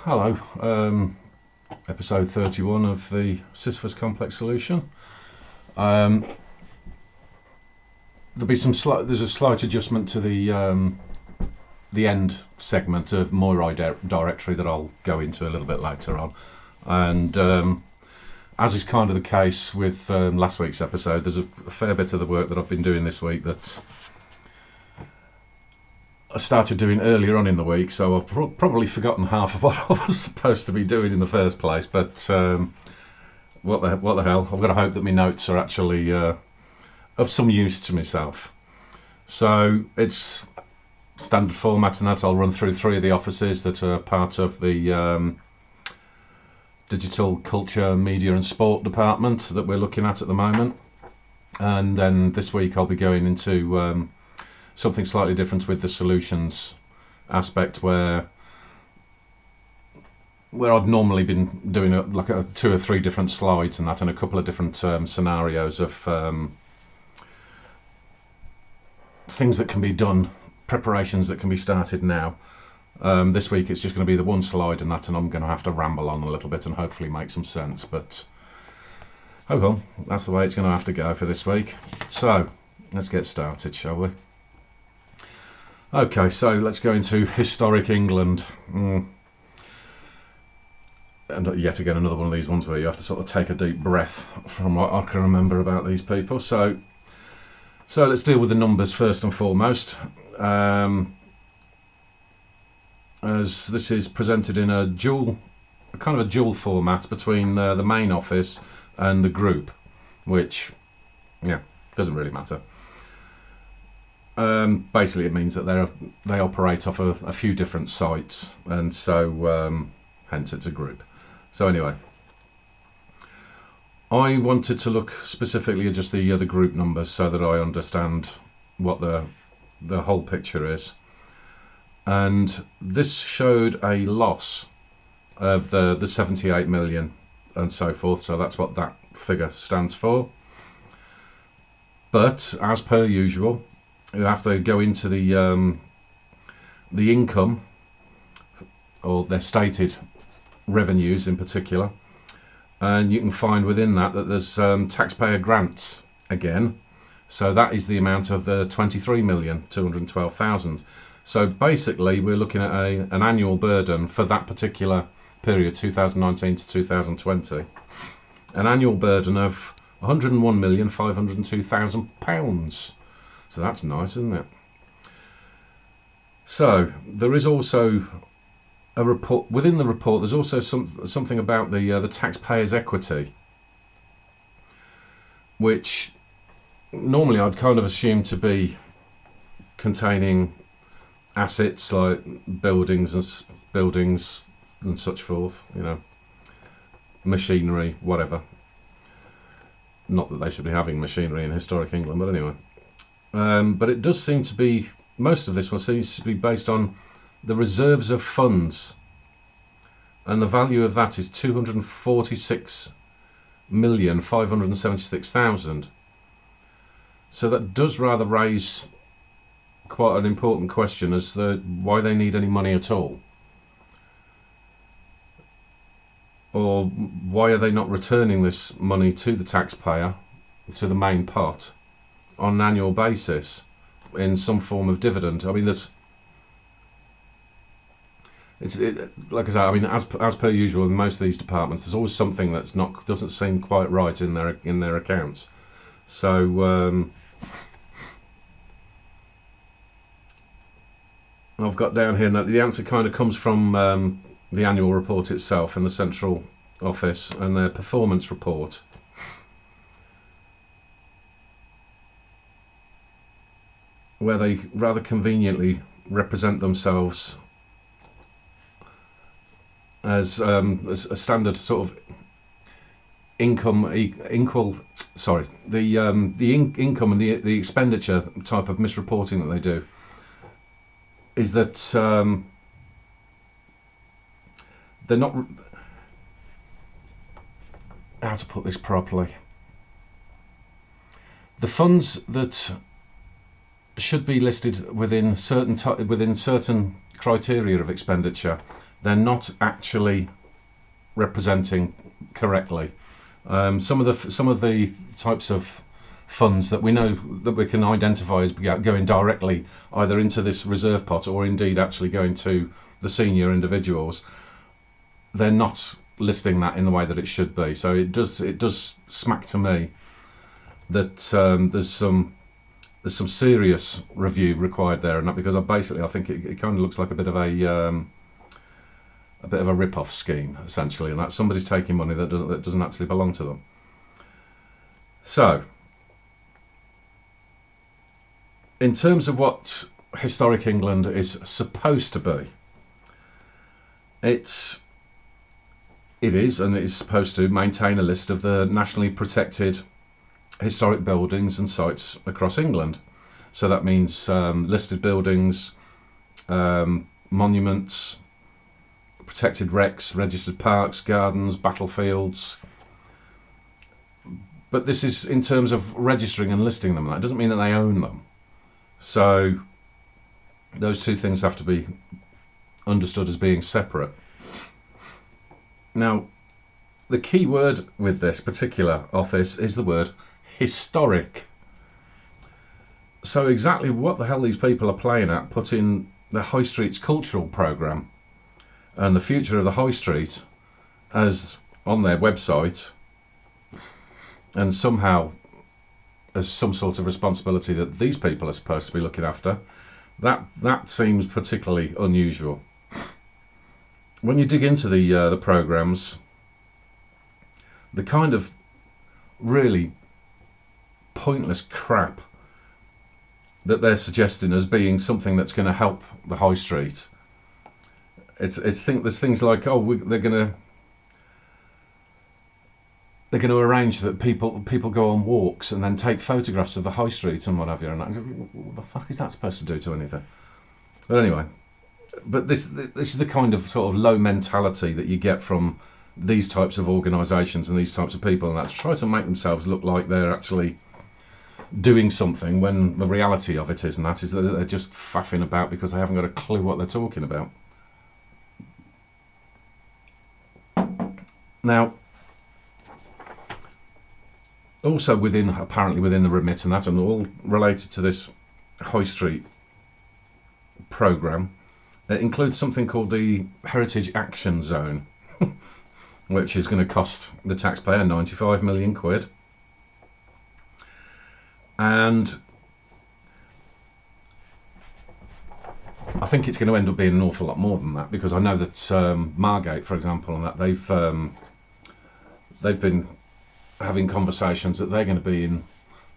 Hello, episode 31 of the Sisyphus complex solution. There's a slight adjustment to the end segment of Moirai directory that I'll go into a little bit later on. And as is kind of the case with last week's episode, there's a fair bit of the work that I've been doing this week that I started doing earlier on in the week, so I've probably forgotten half of what I was supposed to be doing in the first place. But what the hell? I've got to hope that my notes are actually of some use to myself. So it's standard format, and that I'll run through three of the offices that are part of the digital culture, media, and sport department that we're looking at the moment. And then this week I'll be going into something slightly different with the solutions aspect, where I'd normally been doing like two or three different slides and that, and a couple of different scenarios of things that can be done, preparations that can be started now. This week it's just going to be the one slide and that, and I'm going to have to ramble on a little bit and hopefully make some sense, but oh well, that's the way it's going to have to go for this week. So let's get started, shall we? Okay, so let's go into historic England. And yet again, another one of these ones where you have to sort of take a deep breath from what I can remember about these people. So let's deal with the numbers first and foremost. As this is presented in a kind of a dual format between the main office and the group, which, yeah, doesn't really matter. Basically it means that they operate off a few different sites, and so hence it's a group. So anyway, I wanted to look specifically at just the group numbers so that I understand what the whole picture is. And this showed a loss of the 78 million and so forth, so that's what that figure stands for. But as per usual, you have to go into the income, or their stated revenues in particular, and you can find within that there's taxpayer grants again. So that is the amount of the 23,212,000. So basically we're looking at an annual burden for that particular period, 2019 to 2020, an annual burden of £101,502,000. So that's nice, isn't it? So there is also a report within the report. There's also something about the taxpayers' equity, which normally I'd kind of assume to be containing assets like buildings and such forth. You know, machinery, whatever. Not that they should be having machinery in historic England, but anyway. But it does seem to be, most of this one seems to be based on the reserves of funds, and the value of that is 246,576,000. So that does rather raise quite an important question as to why they need any money at all, or why are they not returning this money to the taxpayer, to the main pot, on an annual basis in some form of dividend. I mean, like I say, I mean, as per usual in most of these departments, there's always something that's doesn't seem quite right in their accounts. So I've got down here that the answer kind of comes from the annual report itself in the central office and their performance report. Where they rather conveniently represent themselves as a standard sort of income income and the expenditure type of misreporting that they do is that they're not, how to put this properly, the funds that should be listed within certain criteria of expenditure they're not actually representing correctly. Some of the types of funds that we know that we can identify as going directly either into this reserve pot or indeed actually going to the senior individuals, they're not listing that in the way that it should be. So it does smack to me that there's some serious review required there, and that because I think it kind of looks like a bit of a rip-off scheme essentially, and that somebody's taking money that doesn't actually belong to them. So in terms of what Historic England is supposed to be, it is supposed to maintain a list of the nationally protected historic buildings and sites across England. So that means listed buildings, monuments, protected wrecks, registered parks, gardens, battlefields. But this is in terms of registering and listing them. That doesn't mean that they own them. So those two things have to be understood as being separate. Now, the key word with this particular office is the word historic. So exactly what the hell these people are playing at, putting the High Street's cultural programme and the future of the High Street as on their website, and somehow as some sort of responsibility that these people are supposed to be looking after, that seems particularly unusual. When you dig into the programmes, the kind of really pointless crap that they're suggesting as being something that's going to help the High Street, there's things like, they're going to arrange that people go on walks and then take photographs of the High Street and what have you. And what the fuck is that supposed to do to anything? But anyway, but this is the kind of sort of low mentality that you get from these types of organisations and these types of people, and that's try to make themselves look like they're actually doing something when the reality of it isn't. That is that they're just faffing about because they haven't got a clue what they're talking about. Now, also apparently within the remit and that, and all related to this High Street programme, it includes something called the Heritage Action Zone, which is going to cost the taxpayer 95 million quid. And I think it's going to end up being an awful lot more than that, because I know that Margate, for example, and that they've been having conversations that they're going to be in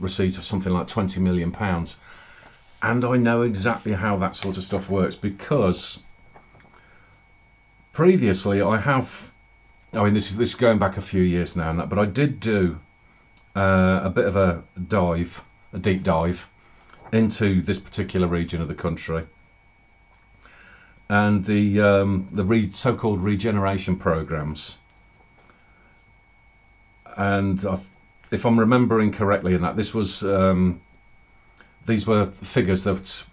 receipt of something like £20 million. And I know exactly how that sort of stuff works, because previously this is going back a few years now, but I did do a bit of a deep dive into this particular region of the country and the so-called regeneration programs. And if I'm remembering correctly, in that these were figures that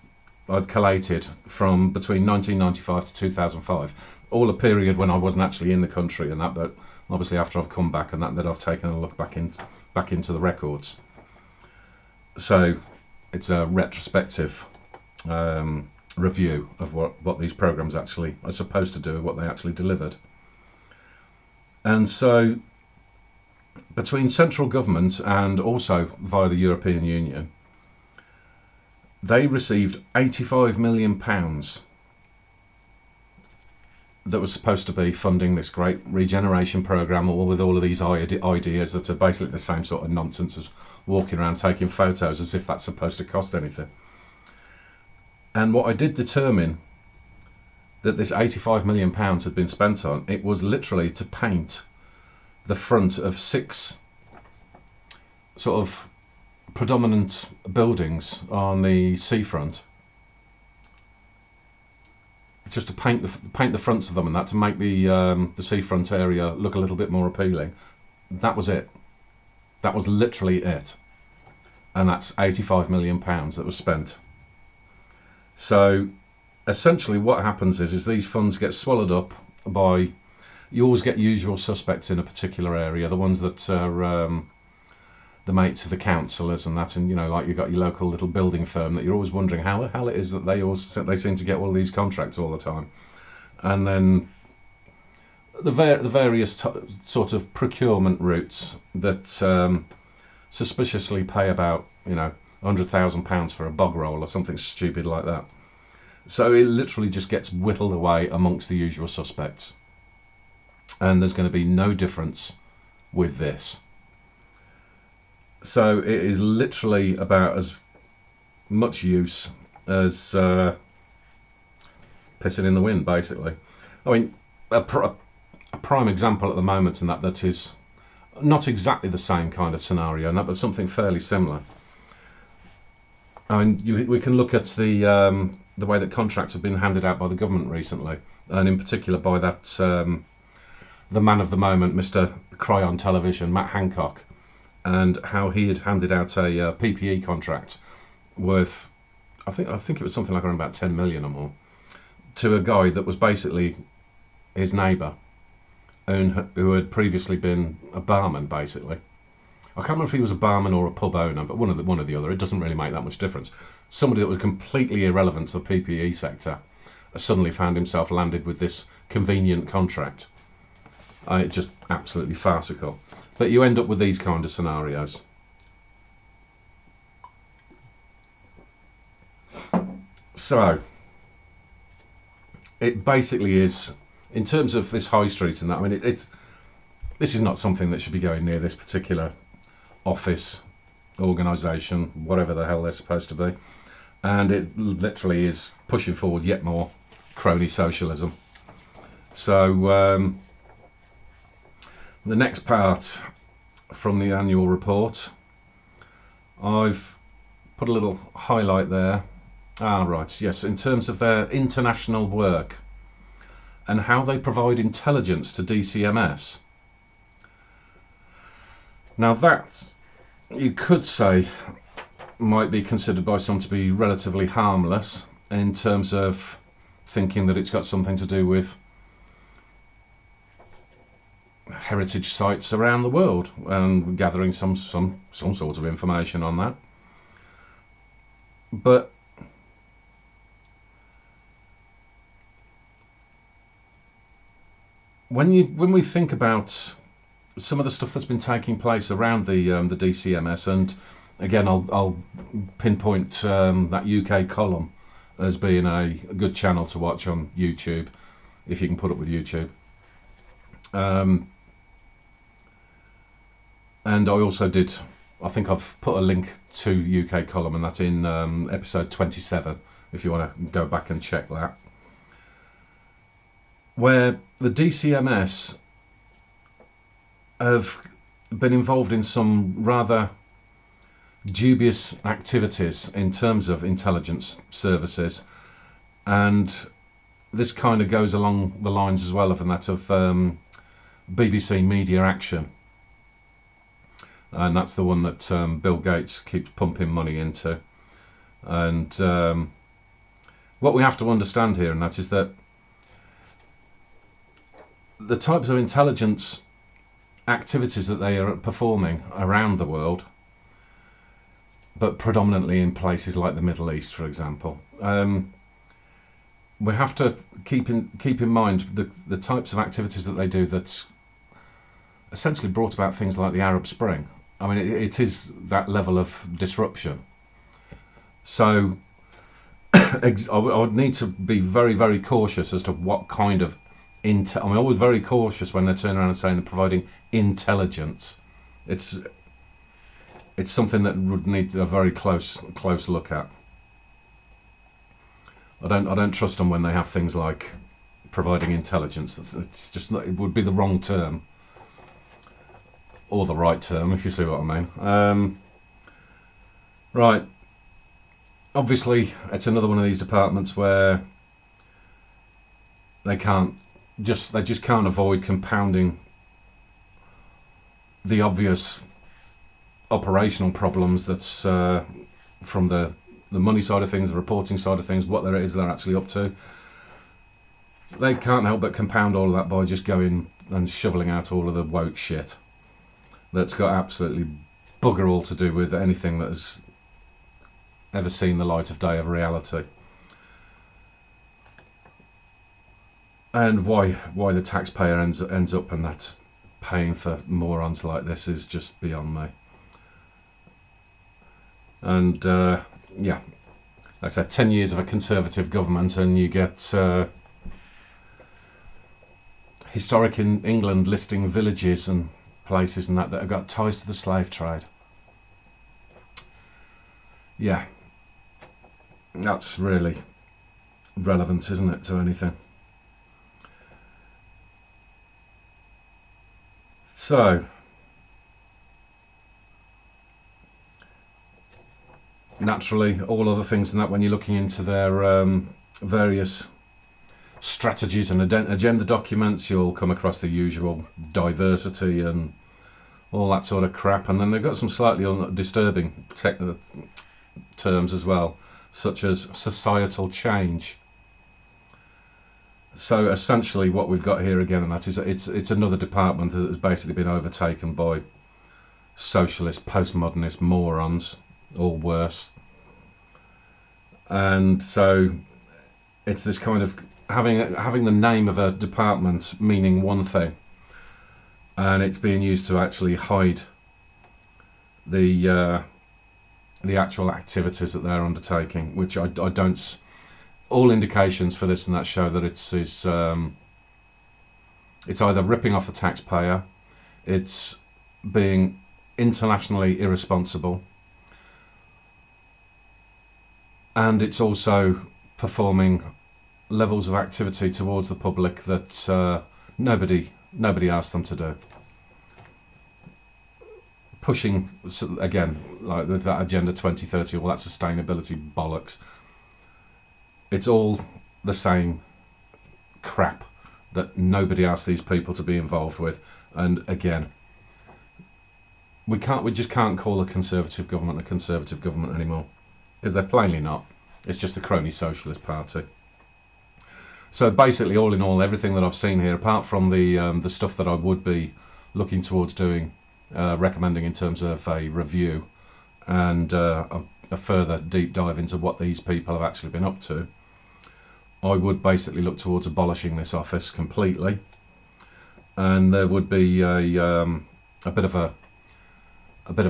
I'd collated from between 1995 to 2005, all a period when I wasn't actually in the country and that, but obviously after I've come back and that I've taken a look back into the records. So it's a retrospective review of what these programs actually are supposed to do and what they actually delivered. And so between central government and also via the European Union, they received £85 million that was supposed to be funding this great regeneration programme, all with all of these ideas that are basically the same sort of nonsense as walking around taking photos as if that's supposed to cost anything. And what I did determine that this £85 million had been spent on, it was literally to paint the front of 6 sort of predominant buildings on the seafront, just to paint the fronts of them and that, to make the seafront area look a little bit more appealing. That was it. That was literally it. And that's £85 million that was spent. So essentially what happens is these funds get swallowed up by, you always get usual suspects in a particular area, the ones that are the mates of the councillors and that, and like you've got your local little building firm that you're always wondering how the hell it is that they seem to get all these contracts all the time. And then the various sort of procurement routes that suspiciously pay about £100,000 for a bog roll or something stupid like that. So it literally just gets whittled away amongst the usual suspects. And there's going to be no difference with this. So it is literally about as much use as pissing in the wind, basically. I mean, a prime example at the moment, and that is not exactly the same kind of scenario, and that, but something fairly similar. I mean, we can look at the way that contracts have been handed out by the government recently, and in particular by that the man of the moment, Mr. Cry on Television, Matt Hancock, and how he had handed out a PPE contract worth, I think it was something like around about 10 million or more, to a guy that was basically his neighbour, who had previously been a barman, basically. I can't remember if he was a barman or a pub owner, but one or the other. It doesn't really make that much difference. Somebody that was completely irrelevant to the PPE sector suddenly found himself landed with this convenient contract. It's just absolutely farcical. But you end up with these kind of scenarios. So it basically is, in terms of this high street and that, I mean, this is not something that should be going near this particular office, organisation, whatever the hell they're supposed to be. And it literally is pushing forward yet more crony socialism. So the next part from the annual report, I've put a little highlight there. Right, yes, in terms of their international work and how they provide intelligence to DCMS. Now that, you could say, might be considered by some to be relatively harmless in terms of thinking that it's got something to do with heritage sites around the world and gathering some sort of information on that. But when we think about some of the stuff that's been taking place around the DCMS, and again I'll pinpoint that UK column as being a good channel to watch on YouTube, if you can put up with YouTube. And I also did, I think I've put a link to UK column, and that's in episode 27, if you want to go back and check that, where the DCMS have been involved in some rather dubious activities in terms of intelligence services, and this kind of goes along the lines as well of that of BBC Media Action, and that's the one that Bill Gates keeps pumping money into. And what we have to understand here, and that is that the types of intelligence activities that they are performing around the world, but predominantly in places like the Middle East, for example, we have to keep in mind the types of activities that they do that's essentially brought about things like the Arab Spring. I mean, it is that level of disruption. So I would need to be very, very cautious as to what kind of I'm always very cautious when they turn around and saying they're providing intelligence. It's something that would need a very close look at. I don't trust them when they have things like providing intelligence. It's just not, it would be the wrong term, or the right term, if you see what I mean. Right. Obviously, it's another one of these departments where they just can't avoid compounding the obvious operational problems that's from the the money side of things, the reporting side of things, what there is they're actually up to. They can't help but compound all of that by just going and shoveling out all of the woke shit that's got absolutely bugger all to do with anything that has ever seen the light of day of reality. And why the taxpayer ends up and that's paying for morons like this is just beyond me. And yeah, like I said, 10 years of a Conservative government and you get historic in England listing villages and places and that have got ties to the slave trade. Yeah, that's really relevant, isn't it, to anything? So, naturally, all other things than that, when you're looking into their various strategies and agenda documents, you'll come across the usual diversity and all that sort of crap. And then they've got some slightly disturbing terms as well, such as societal change. So essentially what we've got here again, and that is it's another department that has basically been overtaken by socialist, postmodernist morons, or worse. And so it's this kind of having the name of a department meaning one thing, and it's being used to actually hide the actual activities that they're undertaking, which I don't. All indications for this and that show that it's either ripping off the taxpayer, it's being internationally irresponsible, and it's also performing levels of activity towards the public that nobody asked them to do. Pushing, again, like with that Agenda 2030, all that sustainability bollocks. It's all the same crap that nobody asked these people to be involved with. And again, we just can't call a Conservative government anymore, because they're plainly not. It's just the crony socialist party. So basically, all in all, everything that I've seen here, apart from the stuff that I would be looking towards doing, recommending in terms of a review and a further deep dive into what these people have actually been up to, I would basically look towards abolishing this office completely, and there would be a bit of a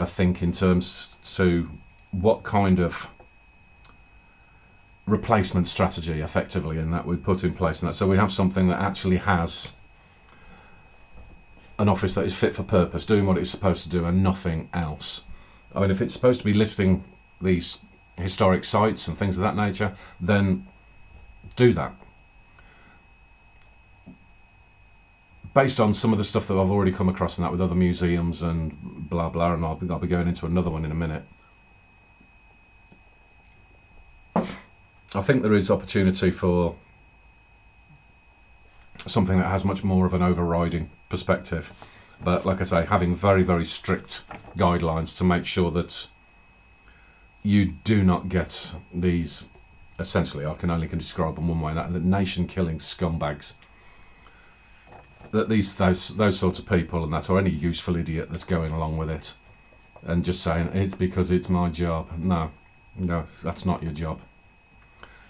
think in terms to what kind of replacement strategy effectively and that we put in place, and that so we have something that actually has an office that is fit for purpose, doing what it's supposed to do and nothing else. I mean, if it's supposed to be listing these historic sites and things of that nature, then do that. Based on some of the stuff that I've already come across and that with other museums and blah blah, and I'll be going into another one in a minute. I think there is opportunity for something that has much more of an overriding perspective, but like I say, having very, very strict guidelines to make sure that you do not get these, essentially I can only describe them one way, that the nation killing scumbags, that those sorts of people and that, or any useful idiot that's going along with it and just saying it's because it's my job. No, that's not your job.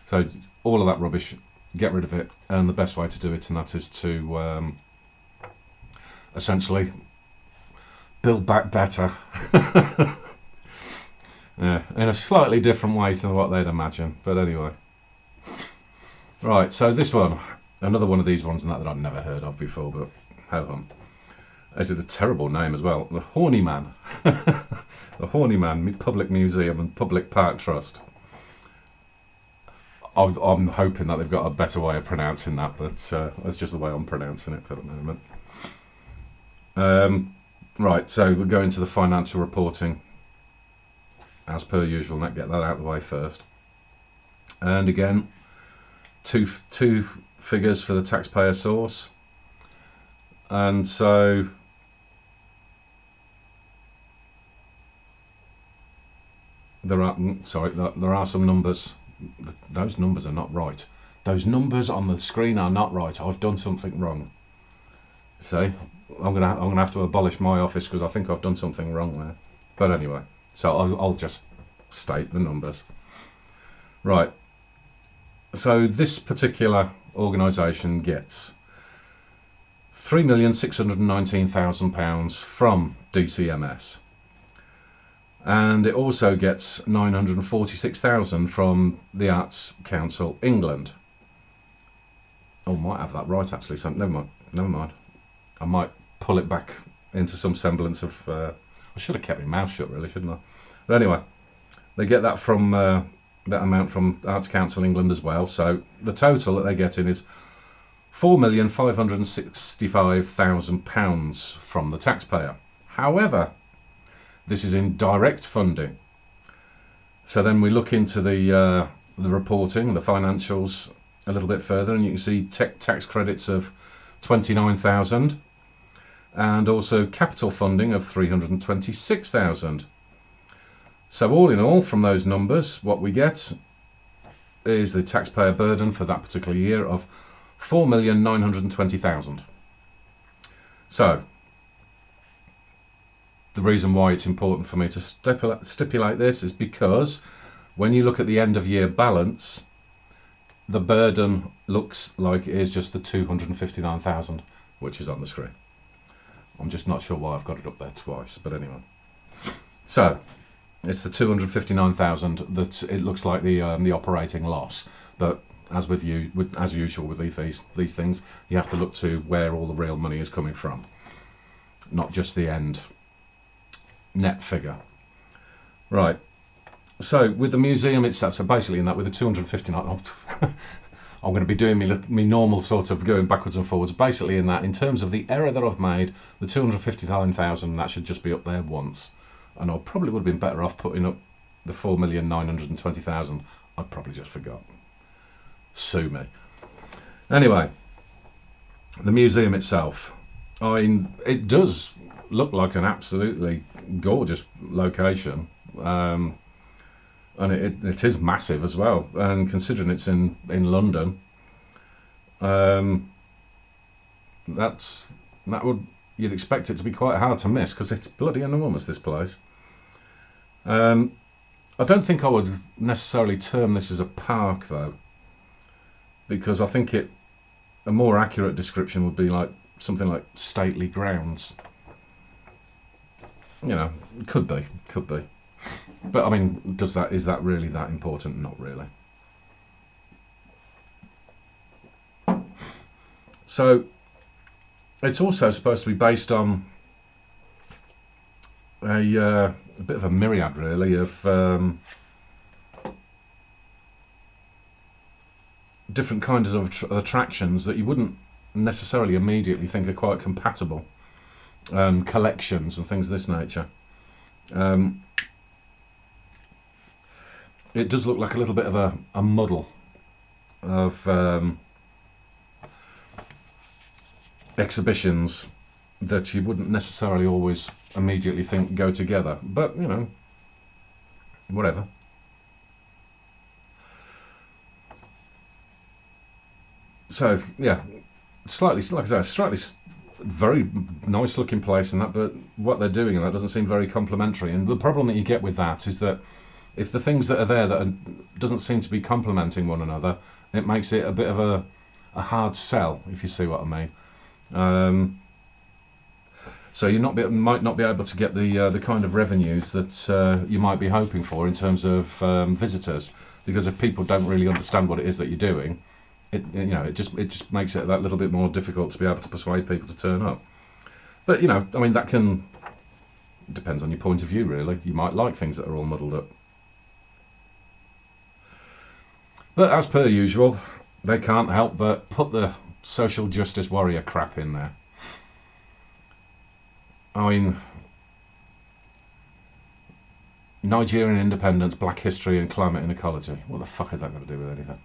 So all of that rubbish, get rid of it, and the best way to do it, and that is to essentially build back better. Yeah, in a slightly different way than what they'd imagine, but anyway. Right, so this one, another one of these ones that I've never heard of before, but hold on. Is it a terrible name as well? The Horniman. The Horniman Public Museum and Public Park Trust. I'm hoping that they've got a better way of pronouncing that, but that's just the way I'm pronouncing it for the moment. Right, so we're going to the financial reporting as per usual. Let's get that out of the way first. And again, two figures for the taxpayer source. And so there are some numbers. Those numbers are not right. Those numbers on the screen are not right. I've done something wrong. See, I'm gonna have to abolish my office because I think I've done something wrong there. But anyway, so I'll just state the numbers. Right. So this particular organisation gets £3,619,000 from DCMS, and it also gets 946,000 from the Arts Council England. Oh, I might have that right actually. So never mind. I might pull it back into some semblance of. I should have kept my mouth shut, really, shouldn't I? But anyway, they get that from that amount from Arts Council England as well. So the total that they're getting is £4,565,000 from the taxpayer. However, this is in direct funding. So then we look into the reporting, the financials a little bit further, and you can see tax credits of 29,000 and also capital funding of 326,000. So all in all, from those numbers, what we get is the taxpayer burden for that particular year of 4,920,000. So the reason why it's important for me to stipulate this is because when you look at the end of year balance, the burden looks like it is just the 259,000, which is on the screen. I'm just not sure why I've got it up there twice, but anyway. So it's the 259,000 that it looks like the operating loss, but as usual with these things, you have to look to where all the real money is coming from, not just the end net figure. Right. So with the museum itself, so basically in that with the 259, I'm going to be doing me normal sort of going backwards and forwards. Basically in that, in terms of the error that I've made, the 259,000, that should just be up there once. And I probably would have been better off putting up the 4,920,000. I probably just forgot. Sue me. Anyway, the museum itself, I mean, it does look like an absolutely gorgeous location. And it is massive as well, and considering it's in London, you'd expect it to be quite hard to miss because it's bloody enormous, this place. I don't think I would necessarily term this as a park though, because I think a more accurate description would be like something like stately grounds. You know, could be. But I mean, is that really that important? Not really. So it's also supposed to be based on a bit of a myriad, really, of different kinds of attractions that you wouldn't necessarily immediately think are quite compatible, collections and things of this nature. It does look like a little bit of a muddle of exhibitions that you wouldn't necessarily always immediately think go together, but you know, whatever. So yeah, slightly, like I say, slightly very nice looking place and that, but what they're doing and that doesn't seem very complimentary. And the problem that you get with that is that if the things that are there doesn't seem to be complementing one another, it makes it a bit of a hard sell, if you see what I mean. So you might not be able to get the kind of revenues that you might be hoping for in terms of visitors, because if people don't really understand what it is that you're doing, it just makes it that little bit more difficult to be able to persuade people to turn up. But I mean, that depends on your point of view, really. You might like things that are all muddled up. But as per usual, they can't help but put the social justice warrior crap in there. I mean, Nigerian independence, black history and climate and ecology. What the fuck has that got to do with anything?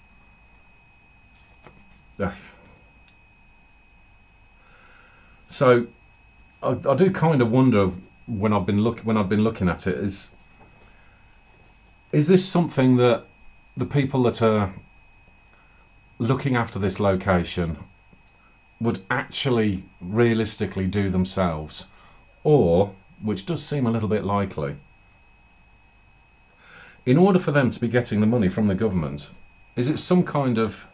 So I do kind of wonder when I've been looking at it, is Is this something that the people that are looking after this location would actually realistically do themselves, or, which does seem a little bit likely, in order for them to be getting the money from the government, is it some kind of,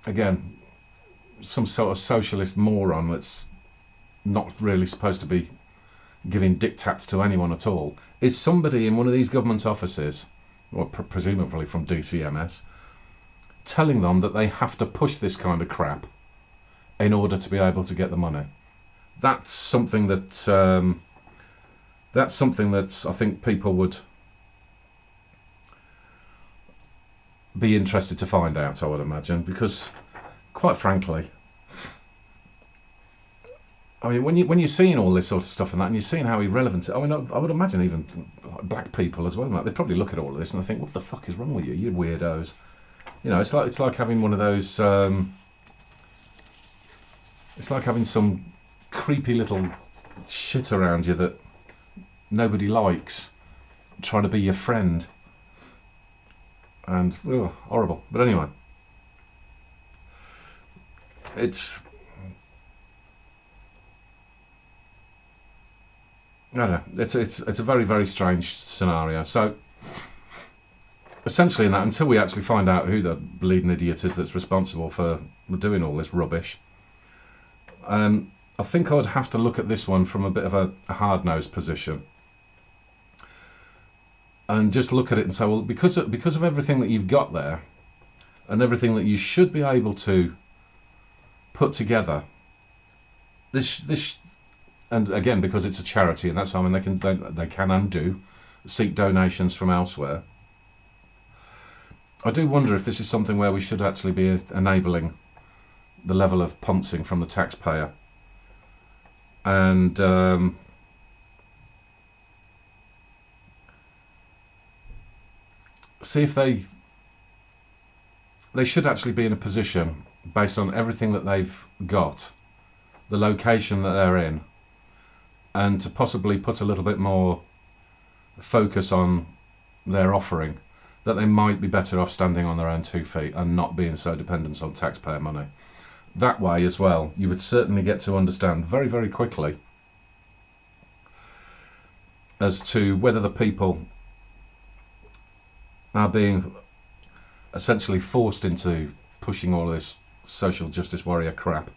again, some sort of socialist moron that's not really supposed to be giving diktats to anyone at all? Is somebody in one of these government offices, or presumably from DCMS, telling them that they have to push this kind of crap in order to be able to get the money? That's something that I think people would be interested to find out, I would imagine, because quite frankly, I mean, when you're seeing all this sort of stuff and that, and you're seeing how irrelevant, I mean, I would imagine even black people as well, they probably look at all of this and they think, what the fuck is wrong with you, you weirdos? You know, it's like having one of those, it's like having some creepy little shit around you that nobody likes, trying to be your friend. And, horrible. But anyway, it's, I don't know, it's a very, very strange scenario. So essentially in that, until we actually find out who the bleeding idiot is that's responsible for doing all this rubbish, I think I'd have to look at this one from a bit of a hard-nosed position and just look at it and say, well, because of everything that you've got there and everything that you should be able to put together, this and again, because it's a charity, and that's, I mean, they can and do seek donations from elsewhere. I do wonder if this is something where we should actually be enabling the level of pouncing from the taxpayer, and see if they should actually be in a position, based on everything that they've got, the location that they're in, and to possibly put a little bit more focus on their offering, that they might be better off standing on their own 2 feet and not being so dependent on taxpayer money. That way as well, you would certainly get to understand very, very quickly as to whether the people are being essentially forced into pushing all of this social justice warrior crap.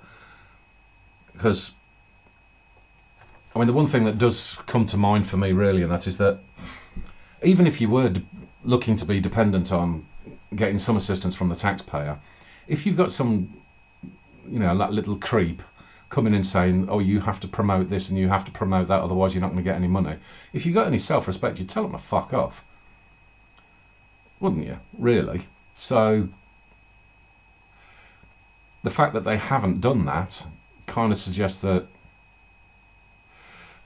Because, I mean, the one thing that does come to mind for me really, and that is that even if you were looking to be dependent on getting some assistance from the taxpayer, if you've got some, you know, that little creep coming in saying, oh, you have to promote this and you have to promote that, otherwise you're not going to get any money, if you've got any self-respect, you'd tell them to fuck off, wouldn't you, really? So the fact that they haven't done that kind of suggests that,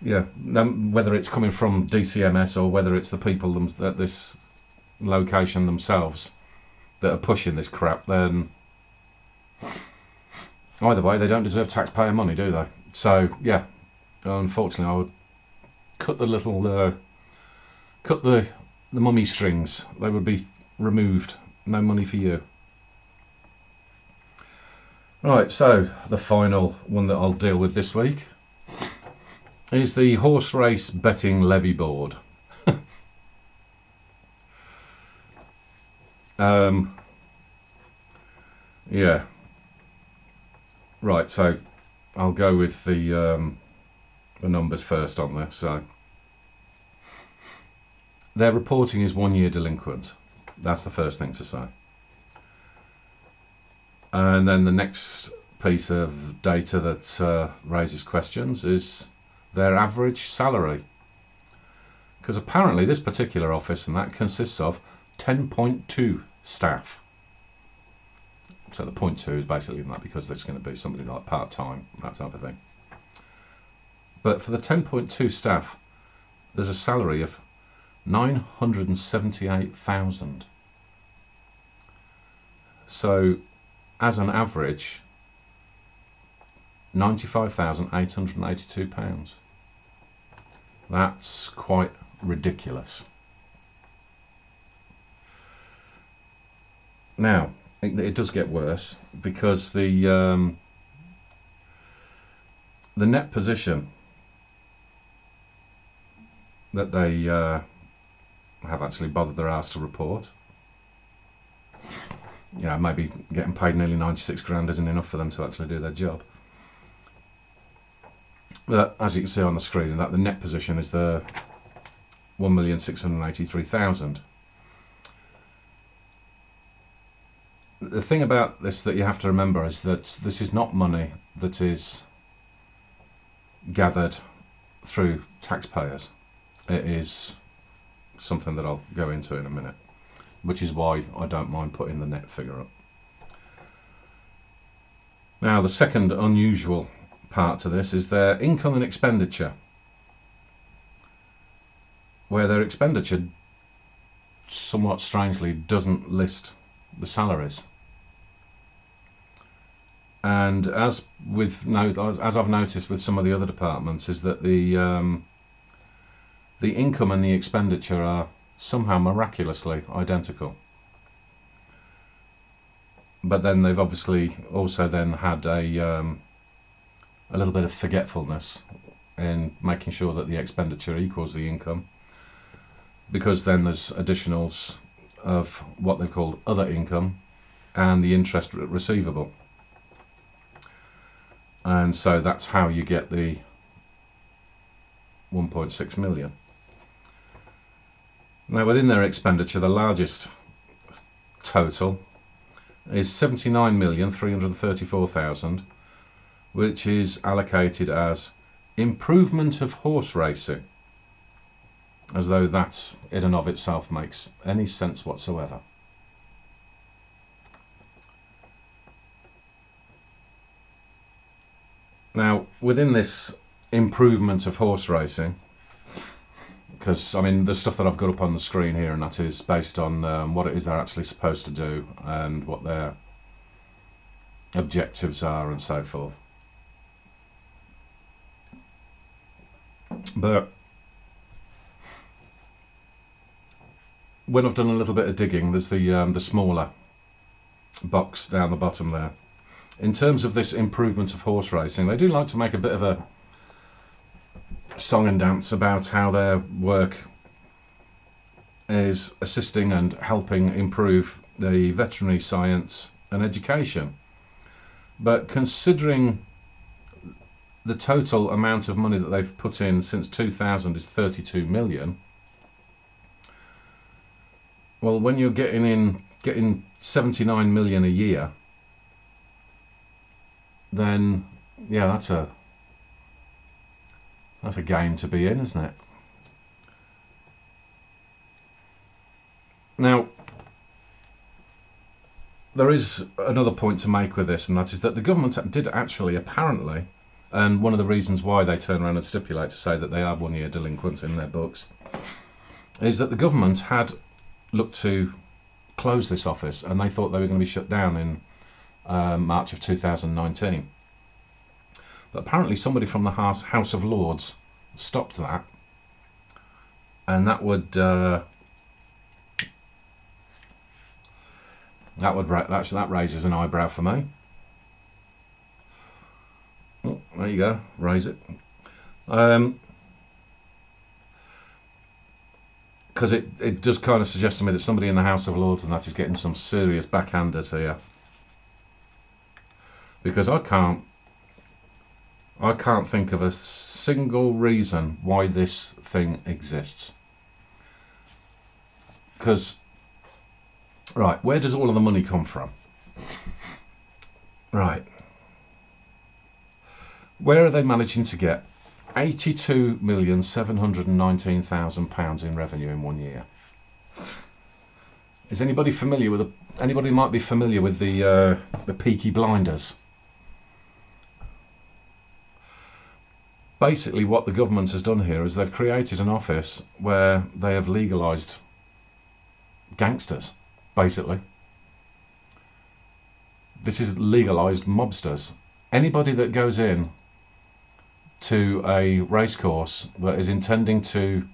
yeah, whether it's coming from DCMS or whether it's the people at this location themselves that are pushing this crap, then either way they don't deserve taxpayer money, do they? So yeah, unfortunately I would cut the little cut the mummy strings. They would be removed. No money for you. Right, so the final one that I'll deal with this week is the horse race betting levy board. Yeah. Right, so I'll go with the numbers first on this. So their reporting is 1 year delinquent. That's the first thing to say. And then the next piece of data that raises questions is their average salary. Because apparently this particular office and that consists of 10.2 staff. So the 0.2 is basically that, because there's going to be somebody like part-time, that type of thing. But for the 10.2 staff, there's a salary of 978,000. So as an average, £95,882. That's quite ridiculous. Now, it does get worse, because the net position that they have actually bothered their ass to report, you know, maybe getting paid nearly 96 grand isn't enough for them to actually do their job. But as you can see on the screen, that the net position is the 1,683,000. The thing about this that you have to remember is that this is not money that is gathered through taxpayers. It is something that I'll go into in a minute, which is why I don't mind putting the net figure up. Now, the second unusual part to this is their income and expenditure, where their expenditure somewhat strangely doesn't list the salaries. And as I've noticed with some of the other departments, is that the income and the expenditure are somehow miraculously identical. But then they've obviously also then had a little bit of forgetfulness in making sure that the expenditure equals the income, because then there's additionals of what they've called other income and the interest receivable. And so that's how you get the 1.6 million. Now, within their expenditure, the largest total is 79,334,000, which is allocated as improvement of horse racing, as though that in and of itself makes any sense whatsoever. Now, within this improvement of horse racing, because I mean the stuff that I've got up on the screen here, and that is based on what it is they're actually supposed to do and what their objectives are and so forth. But when I've done a little bit of digging, there's the smaller box down the bottom there. In terms of this improvement of horse racing, they do like to make a bit of a song and dance about how their work is assisting and helping improve the veterinary science and education. But considering the total amount of money that they've put in since 2000 is 32 million, well, when you're getting 79 million a year, then yeah, that's a game to be in, isn't it? Now, there is another point to make with this, and that is that the government did actually apparently, and one of the reasons why they turn around and stipulate to say that they are 1 year delinquent in their books, is that the government had looked to close this office, and they thought they were going to be shut down in March of 2019. But apparently somebody from the House of Lords stopped that, and that raises an eyebrow for me. Oh, there you go, raise it. Because it does kind of suggest to me that somebody in the House of Lords and that is getting some serious backhanders here. Because I can't think of a single reason why this thing exists. Because, right, where does all of the money come from? Right. Where are they managing to get £82,719,000 in revenue in 1 year? Is anybody familiar with anybody might be familiar with the Peaky Blinders? Basically, what the government has done here is they've created an office where they have legalised gangsters, basically. This is legalised mobsters. Anybody that goes in to a racecourse that is intending to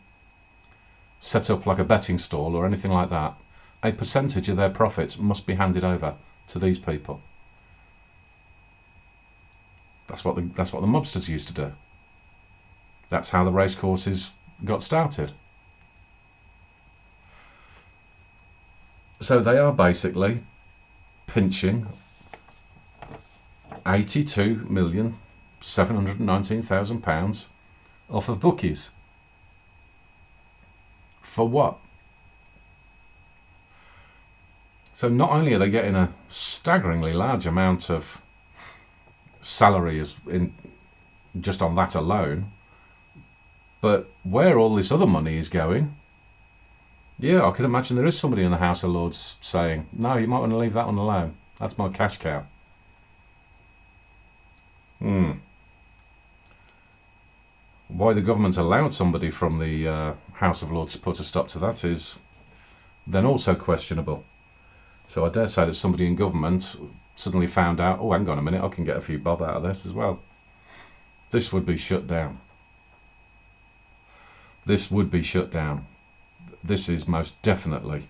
set up like a betting stall or anything like that, a percentage of their profits must be handed over to these people. That's what the mobsters used to do. That's how the racecourses got started. So they are basically pinching £82,719,000 off of bookies. For what? So not only are they getting a staggeringly large amount of salary as in just on that alone, but where all this other money is going, yeah, I can imagine there is somebody in the House of Lords saying, no, you might want to leave that one alone. That's my cash cow. Why the government allowed somebody from the House of Lords to put a stop to that is then also questionable. So I dare say that somebody in government suddenly found out, oh, hang on a minute, I can get a few bob out of this as well. This would be shut down. This would be shut down. This is most definitely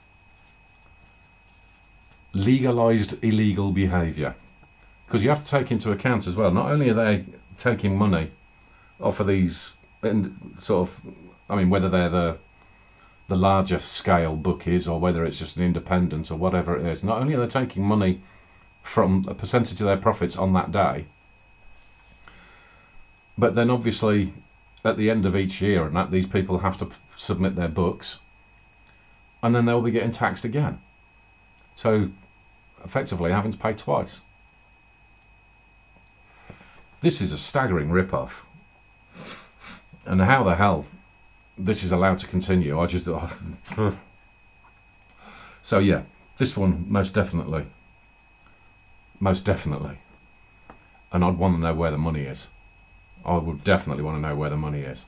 legalised illegal behaviour. Because you have to take into account as well, not only are they taking money off of these, and sort of, I mean, whether they're the larger scale bookies or whether it's just an independent or whatever it is, not only are they taking money from a percentage of their profits on that day, but then obviously at the end of each year and that, these people have to submit their books and then they'll be getting taxed again. So effectively having to pay twice. This is a staggering rip-off. And how the hell this is allowed to continue, I just... So yeah, this one most definitely. And I'd want to know where the money is. I would definitely want to know where the money is.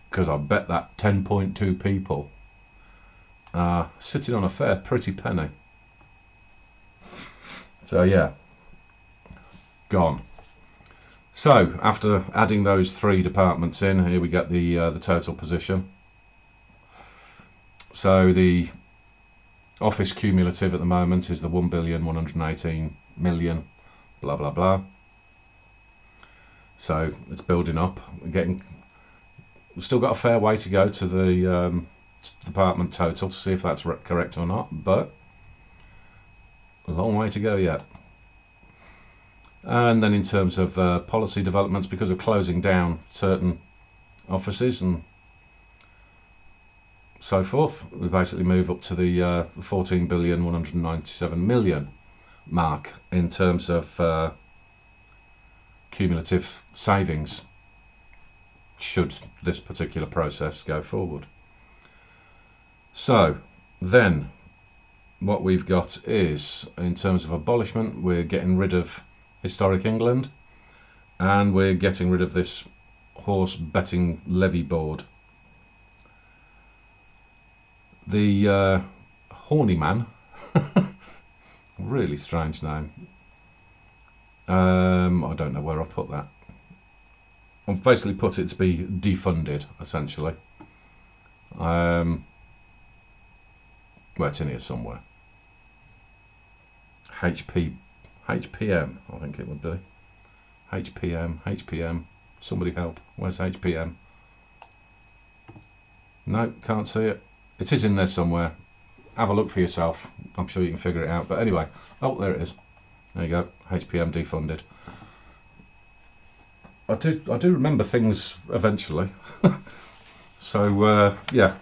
Because I bet that 10.2 people are sitting on a fair pretty penny. So yeah, gone. So after adding those three departments in, here we get the total position. So the office cumulative at the moment is the 1,118,000,000, blah blah blah. So it's building up. We've still got a fair way to go to the department total to see if that's correct or not, but a long way to go yet. And then in terms of policy developments, because of closing down certain offices and so forth, we basically move up to the 14,197,000,000 mark in terms of cumulative savings should this particular process go forward. So then what we've got is, in terms of abolishment, we're getting rid of Historic England and we're getting rid of this horse betting levy board. The Horniman, really strange name. I don't know where I've put that. I've basically put it to be defunded, essentially. Well, it's in here somewhere. HPM, I think it would be. HPM, somebody help. Where's HPM? No, can't see it. It is in there somewhere. Have a look for yourself. I'm sure you can figure it out. But anyway, oh, there it is. There you go. HPM defunded. I do remember things eventually. So yeah,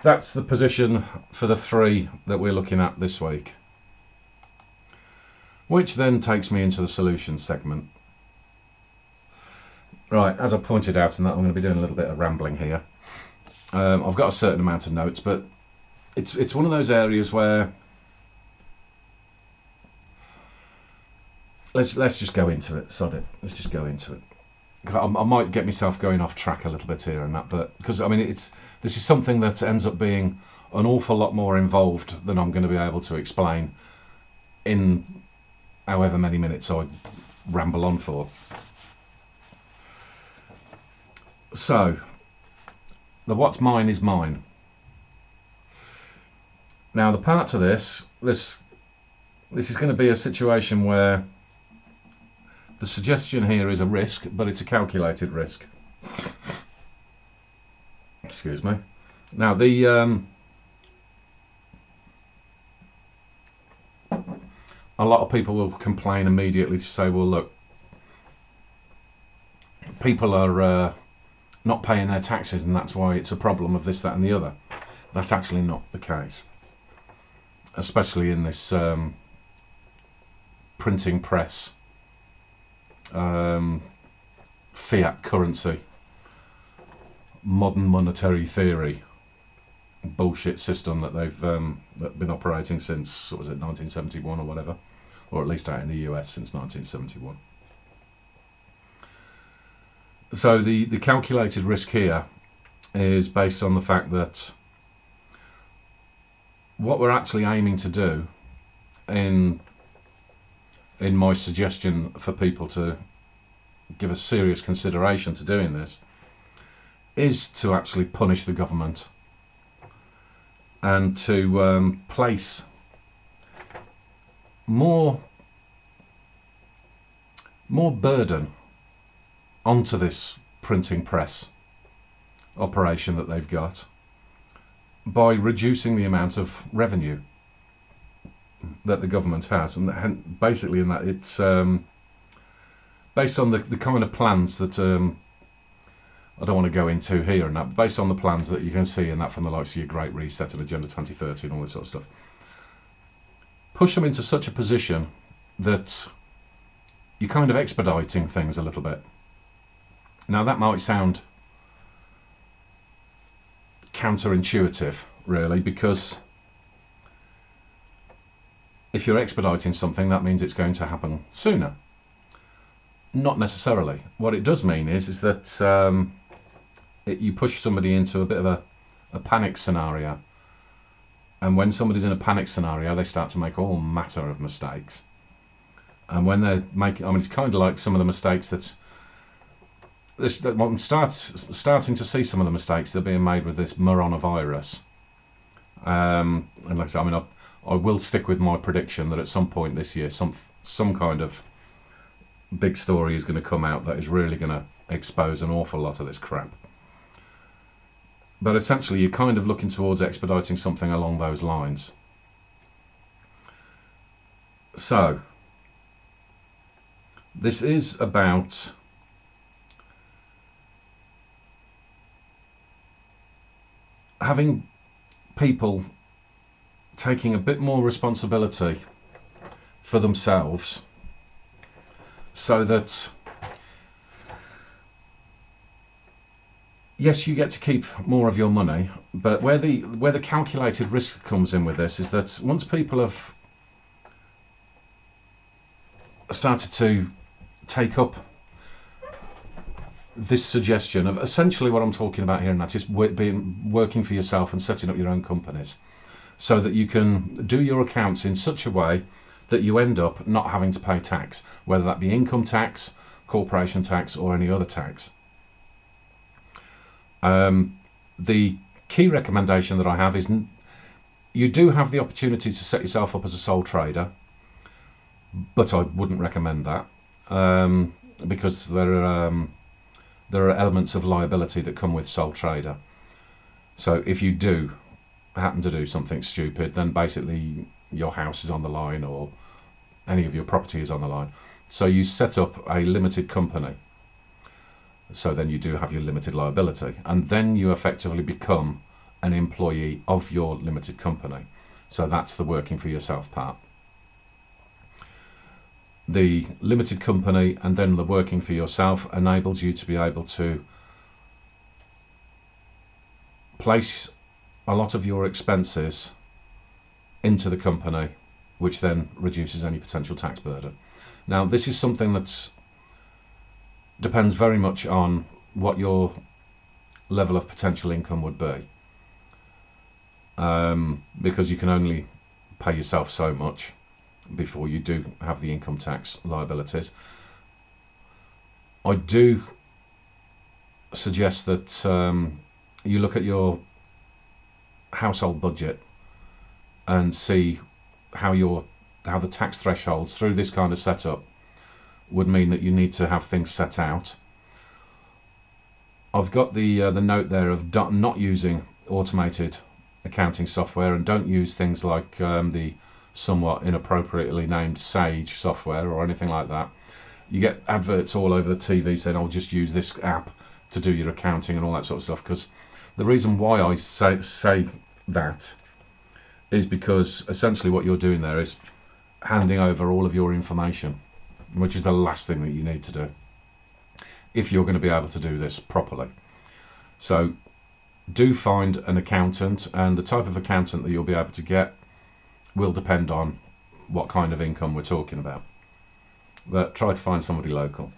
that's the position for the three that we're looking at this week. Which then takes me into the solutions segment. Right, as I pointed out in that, I'm going to be doing a little bit of rambling here. I've got a certain amount of notes, but it's one of those areas where let's just go into it. Sod it. Let's just go into it. I might get myself going off track a little bit here and that, but because I mean this is something that ends up being an awful lot more involved than I'm going to be able to explain in however many minutes I ramble on for. So, the what's mine is mine. Now, the part to this is going to be a situation where the suggestion here is a risk, but it's a calculated risk. Excuse me. Now, a lot of people will complain immediately to say, well, look, people are not paying their taxes and that's why it's a problem of this, that and the other. That's actually not the case, especially in this printing press fiat currency modern monetary theory bullshit system that they've been operating since, what was it, 1971 or whatever, or at least out in the US since 1971. So the calculated risk here is based on the fact that what we're actually aiming to do in my suggestion for people to give a serious consideration to doing this is to actually punish the government and to place more burden onto this printing press operation that they've got by reducing the amount of revenue that the government has, and basically in that it's based on the kind of plans that I don't want to go into here, and that based on the plans that you can see in that from the likes of your Great Reset and Agenda 2030 and all this sort of stuff, push them into such a position that you're kind of expediting things a little bit. Now that might sound counterintuitive, really, because if you're expediting something, that means it's going to happen sooner. Not necessarily. What it does mean is that you push somebody into a bit of a panic scenario, and when somebody's in a panic scenario, they start to make all matter of mistakes. And when they're making, I mean, it's kind of like some of the mistakes I'm starting to see some of the mistakes that are being made with this coronavirus. And like I said, I mean, I will stick with my prediction that at some point this year, some kind of big story is going to come out that is really going to expose an awful lot of this crap. But essentially, you're kind of looking towards expediting something along those lines. So, this is about having people taking a bit more responsibility for themselves, so that yes, you get to keep more of your money, but where the calculated risk comes in with this is that once people have started to take up this suggestion of essentially what I'm talking about here, and that is working for yourself and setting up your own companies, so that you can do your accounts in such a way that you end up not having to pay tax, whether that be income tax, corporation tax, or any other tax. The key recommendation that I have is you do have the opportunity to set yourself up as a sole trader, but I wouldn't recommend that because there are elements of liability that come with sole trader. So if you do happen to do something stupid, then basically your house is on the line or any of your property is on the line. So you set up a limited company. So then you do have your limited liability, and then you effectively become an employee of your limited company. So that's the working for yourself part. The limited company and then the working for yourself enables you to be able to place a lot of your expenses into the company, which then reduces any potential tax burden. Now, this is something that depends very much on what your level of potential income would be, because you can only pay yourself so much before you do have the income tax liabilities. I do suggest that you look at your household budget and see how the tax thresholds through this kind of setup would mean that you need to have things set out. I've got the note there of not using automated accounting software, and don't use things like the somewhat inappropriately named Sage software or anything like that. You get adverts all over the TV saying, "I'll just use this app to do your accounting," and all that sort of stuff. Because the reason why I say that is because essentially what you're doing there is handing over all of your information, which is the last thing that you need to do if you're going to be able to do this properly. So do find an accountant, and the type of accountant that you'll be able to get will depend on what kind of income we're talking about. But try to find somebody local.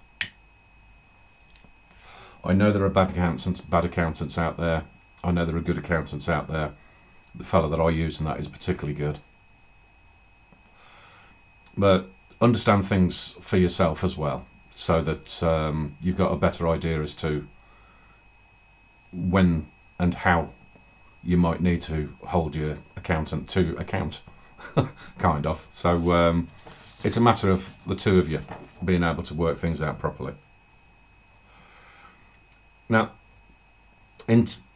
I know there are bad accountants out there. I know there are good accountants out there. The fellow that I use and that is particularly good. But understand things for yourself as well, so that you've got a better idea as to when and how you might need to hold your accountant to account, kind of. So it's a matter of the two of you being able to work things out properly. Now,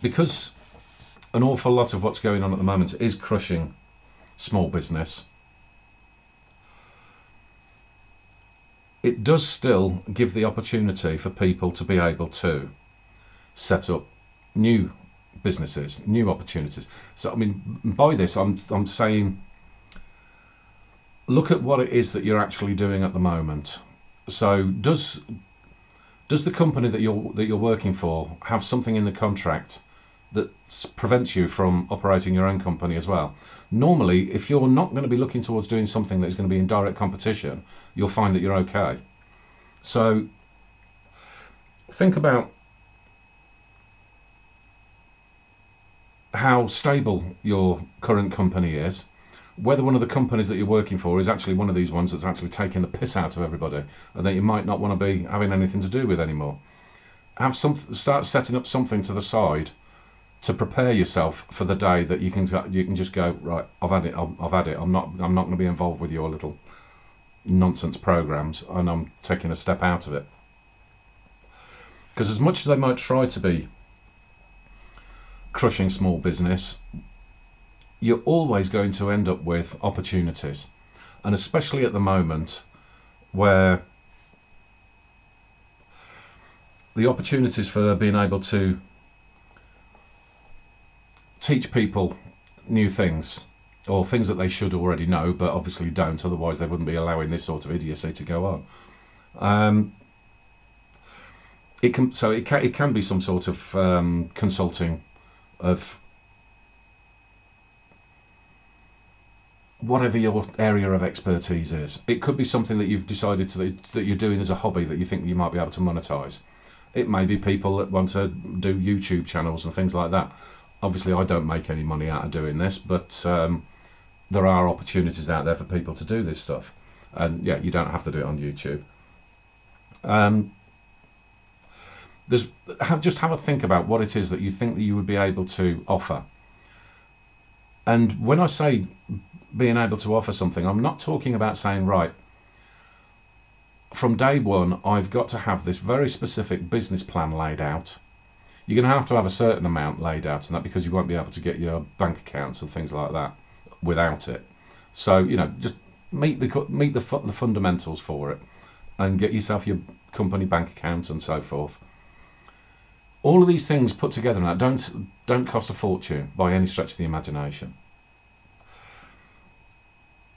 because an awful lot of what's going on at the moment is crushing small business, it does still give the opportunity for people to be able to set up new businesses, new opportunities. So I mean, by this I'm saying, look at what it is that you're actually doing at the moment. So does the company that you're working for have something in the contract that prevents you from operating your own company as well? Normally, if you're not going to be looking towards doing something that is going to be in direct competition, you'll find that you're okay. So think about how stable your current company is, whether one of the companies that you're working for is actually one of these ones that's actually taking the piss out of everybody and that you might not want to be having anything to do with anymore. Start setting up something to the side to prepare yourself for the day that you can just go, right, I've had it. I'm not going to be involved with your little nonsense programs, and I'm taking a step out of it. Because as much as they might try to be crushing small business, you're always going to end up with opportunities, and especially at the moment where the opportunities for being able to teach people new things, or things that they should already know but obviously don't, otherwise they wouldn't be allowing this sort of idiocy to go on. It can be some sort of consulting of whatever your area of expertise is. It could be something that you've decided that you're doing as a hobby that you think you might be able to monetize. It may be people that want to do YouTube channels and things like that. Obviously, I don't make any money out of doing this, but there are opportunities out there for people to do this stuff. And yeah, you don't have to do it on YouTube. Just have a think about what it is that you think that you would be able to offer. And when I say being able to offer something, I'm not talking about saying, right, from day one, I've got to have this very specific business plan laid out. You're going to have a certain amount laid out, and that because you won't be able to get your bank accounts and things like that without it. So, you know, just meet the fundamentals for it, and get yourself your company bank account and so forth. All of these things put together now don't cost a fortune by any stretch of the imagination.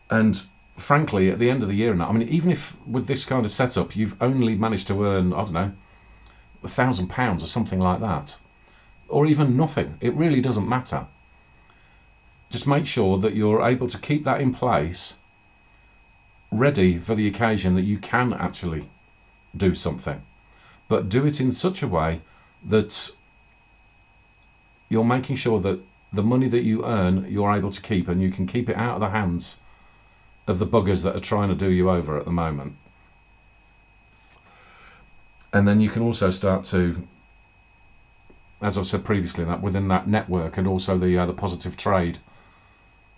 And frankly, at the end of the year, I mean, even if with this kind of setup you've only managed to earn, I don't know, £1,000 or something like that, or even nothing, it really doesn't matter. Just make sure that you're able to keep that in place, ready for the occasion that you can actually do something, but do it in such a way that you're making sure that the money that you earn you're able to keep, and you can keep it out of the hands of the buggers that are trying to do you over at the moment. And then you can also start to as I've said previously, that within that network, and also the positive trade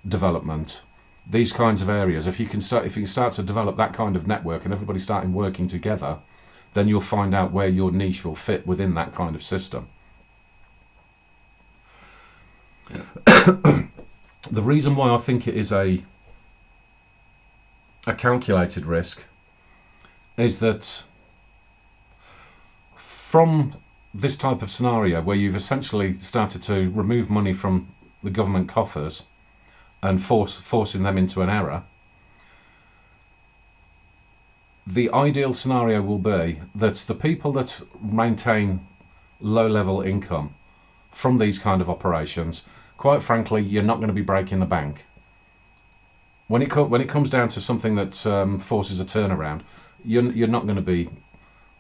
development, these kinds of areas, if you can start to develop that kind of network and everybody starting working together, then you'll find out where your niche will fit within that kind of system. The reason why I think it is a calculated risk is that from this type of scenario where you've essentially started to remove money from the government coffers and forcing them into an error, the ideal scenario will be that the people that maintain low-level income from these kind of operations, quite frankly, you're not going to be breaking the bank. When it comes down to something that forces a turnaround, you're not going to be,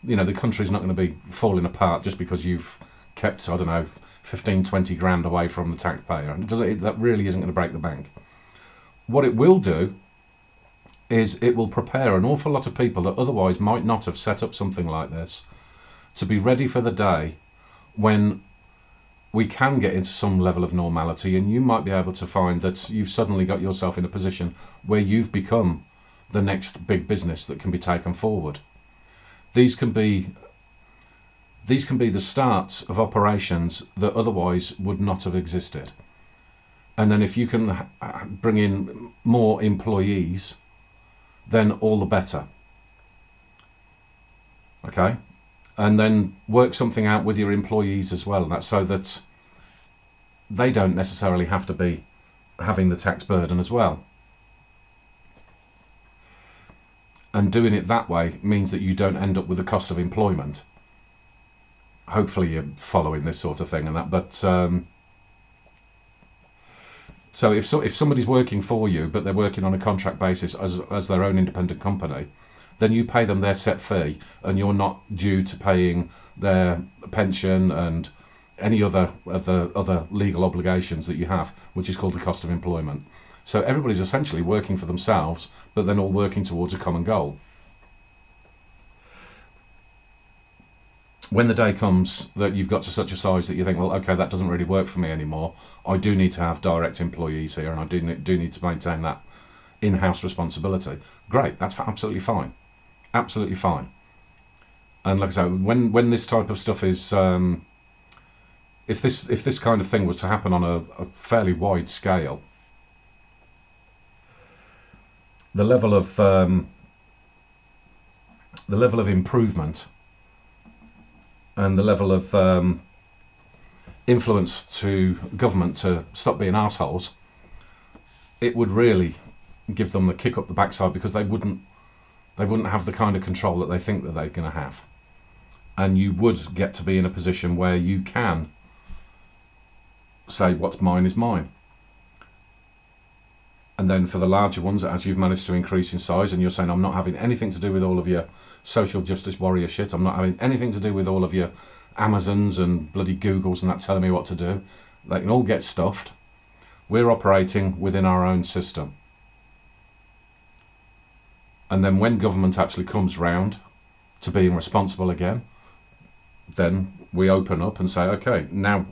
the country's not going to be falling apart just because you've kept, I don't know, 15, 20 grand away from the taxpayer. That really isn't going to break the bank. What it will do is it will prepare an awful lot of people that otherwise might not have set up something like this to be ready for the day when we can get into some level of normality, and you might be able to find that you've suddenly got yourself in a position where you've become the next big business that can be taken forward. These can be the starts of operations that otherwise would not have existed. And then if you can bring in more employees, then all the better. Okay? And then work something out with your employees as well, so that they don't necessarily have to be having the tax burden as well. And doing it that way means that you don't end up with the cost of employment. Hopefully you're following this sort of thing and that. But so if somebody's working for you, but they're working on a contract basis as their own independent company, then you pay them their set fee, and you're not due to paying their pension and any other of the other legal obligations that you have, which is called the cost of employment. So everybody's essentially working for themselves, but then all working towards a common goal. When the day comes that you've got to such a size that you think, well, okay, that doesn't really work for me anymore, I do need to have direct employees here, and I do need to maintain that in-house responsibility. Great, that's absolutely fine. Absolutely fine. And like I say, when this type of stuff is, if this kind of thing was to happen on a fairly wide scale, the level of improvement and the level of influence to government to stop being arseholes, it would really give them the kick up the backside, because they wouldn't have the kind of control that they think that they're going to have. And you would get to be in a position where you can say what's mine is mine. And then for the larger ones, as you've managed to increase in size and you're saying, I'm not having anything to do with all of your social justice warrior shit, I'm not having anything to do with all of your Amazons and bloody Googles and that telling me what to do, they can all get stuffed. We're operating within our own system. And then when government actually comes round to being responsible again, then we open up and say, okay, now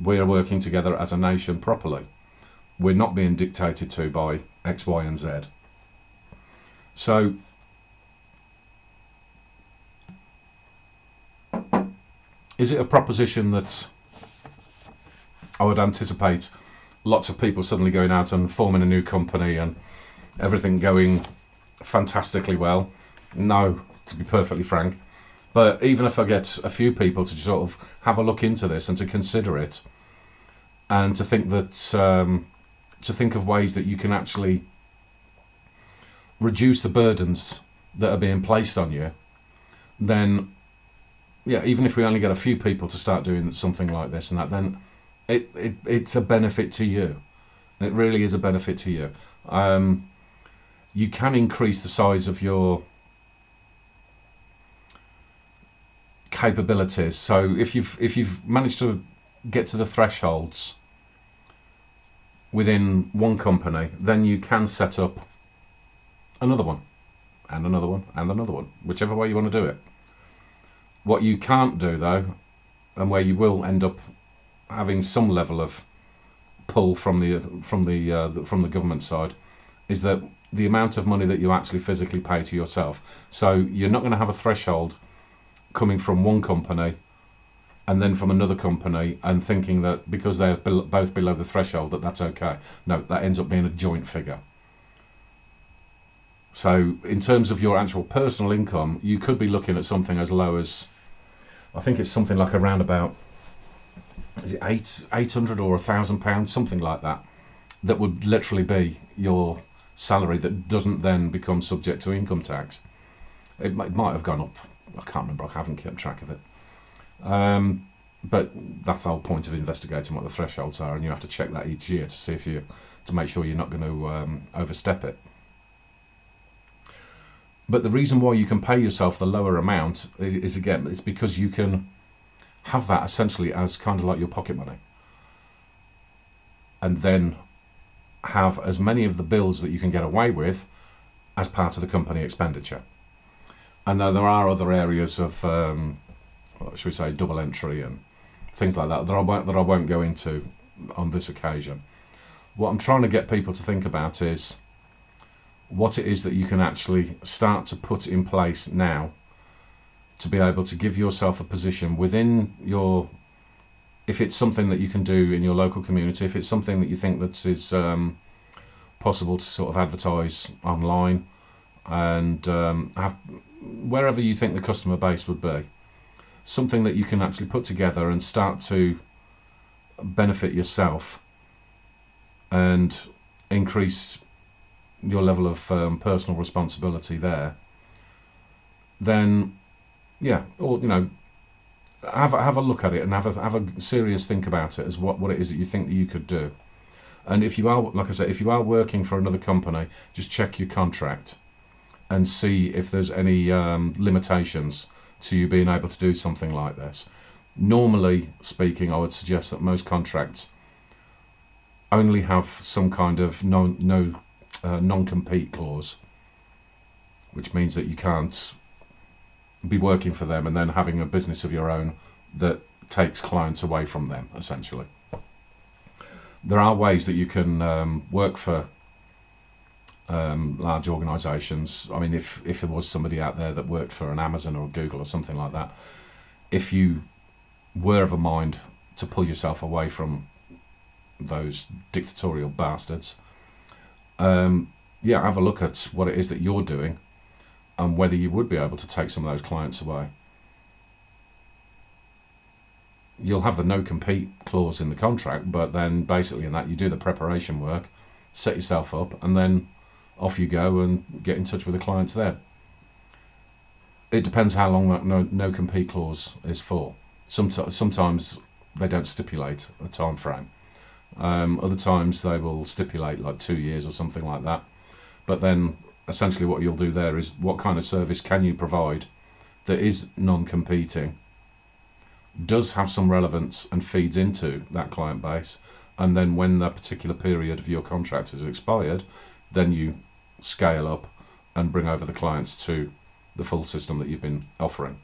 we're working together as a nation properly. We're not being dictated to by X, Y, and Z. So is it a proposition that I would anticipate lots of people suddenly going out and forming a new company and everything going fantastically well? No, to be perfectly frank. But even if I get a few people to sort of have a look into this and to consider it, and to think that to think of ways that you can actually reduce the burdens that are being placed on you, then yeah, even if we only get a few people to start doing something like this and that, then it's a benefit to you. It really is a benefit to you. You can increase the size of your capabilities. So if you've managed to get to the thresholds within one company, then you can set up another one and another one and another one, whichever way you want to do it. What you can't do though and where you will end up having some level of pull from the government side, is that the amount of money that you actually physically pay to yourself. So you're not going to have a threshold coming from one company and then from another company and thinking that because they're both below the threshold that's okay. No, that ends up being a joint figure. So in terms of your actual personal income, you could be looking at something as low as, I think it's something like around about, is it 800 or £1,000, something like that, that would literally be your salary that doesn't then become subject to income tax. It might have gone up. I can't remember. I haven't kept track of it. But that's the whole point of investigating what the thresholds are, and you have to check that each year to see if to make sure you're not going to overstep it. But the reason why you can pay yourself the lower amount is again, it's because you can have that essentially as kind of like your pocket money, and then have as many of the bills that you can get away with as part of the company expenditure. And there are other areas of, should we say, double entry and things like that that I won't go into on this occasion. What I'm trying to get people to think about is what it is that you can actually start to put in place now to be able to give yourself a position within your, if it's something that you can do in your local community, if it's something that you think that is possible to sort of advertise online and have wherever you think the customer base would be, something that you can actually put together and start to benefit yourself and increase your level of personal responsibility there, then yeah, or have a look at it and have a serious think about it as what it is that you think that you could do. And if you are, like I said, if you are working for another company, just check your contract and see if there's any limitations to you being able to do something like this. Normally speaking, I would suggest that most contracts only have some kind of non-compete clause, which means that you can't be working for them and then having a business of your own that takes clients away from them, essentially. There are ways that you can work for large organisations. I mean, if there was somebody out there that worked for an Amazon or a Google or something like that, if you were of a mind to pull yourself away from those dictatorial bastards, yeah, have a look at what it is that you're doing and whether you would be able to take some of those clients away. You'll have the no compete clause in the contract, but then basically in that you do the preparation work, set yourself up, and then off you go and get in touch with the clients there. It depends how long that no compete clause is for. Sometimes they don't stipulate a time frame. Other times they will stipulate like 2 years or something like that. But then essentially what you'll do there is what kind of service can you provide that is non-competing, does have some relevance and feeds into that client base, and then when that particular period of your contract has expired, then you scale up and bring over the clients to the full system that you've been offering.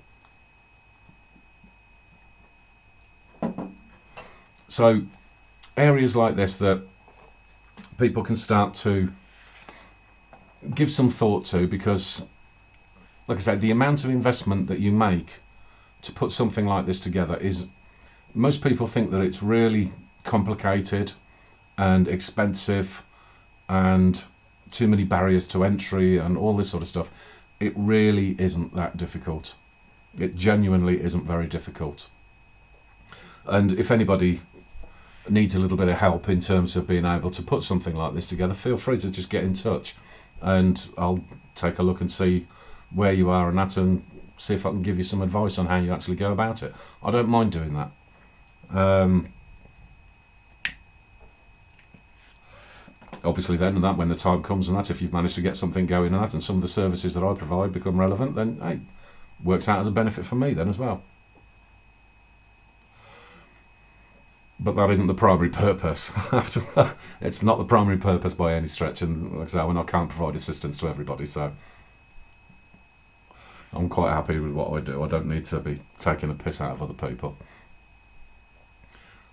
So areas like this that people can start to give some thought to, because like I said, the amount of investment that you make to put something like this together is, most people think that it's really complicated and expensive and too many barriers to entry and all this sort of stuff. It really isn't that difficult. It genuinely isn't very difficult. And if anybody needs a little bit of help in terms of being able to put something like this together, feel free to just get in touch and I'll take a look and see where you are and that, and see if I can give you some advice on how you actually go about it. I don't mind doing that. Obviously then, and that when the time comes and that, if you've managed to get something going and that, and some of the services that I provide become relevant, then hey, works out as a benefit for me then as well. But that isn't the primary purpose. It's not the primary purpose by any stretch, and like I say, I can't provide assistance to everybody, so I'm quite happy with what I do. I don't need to be taking a piss out of other people.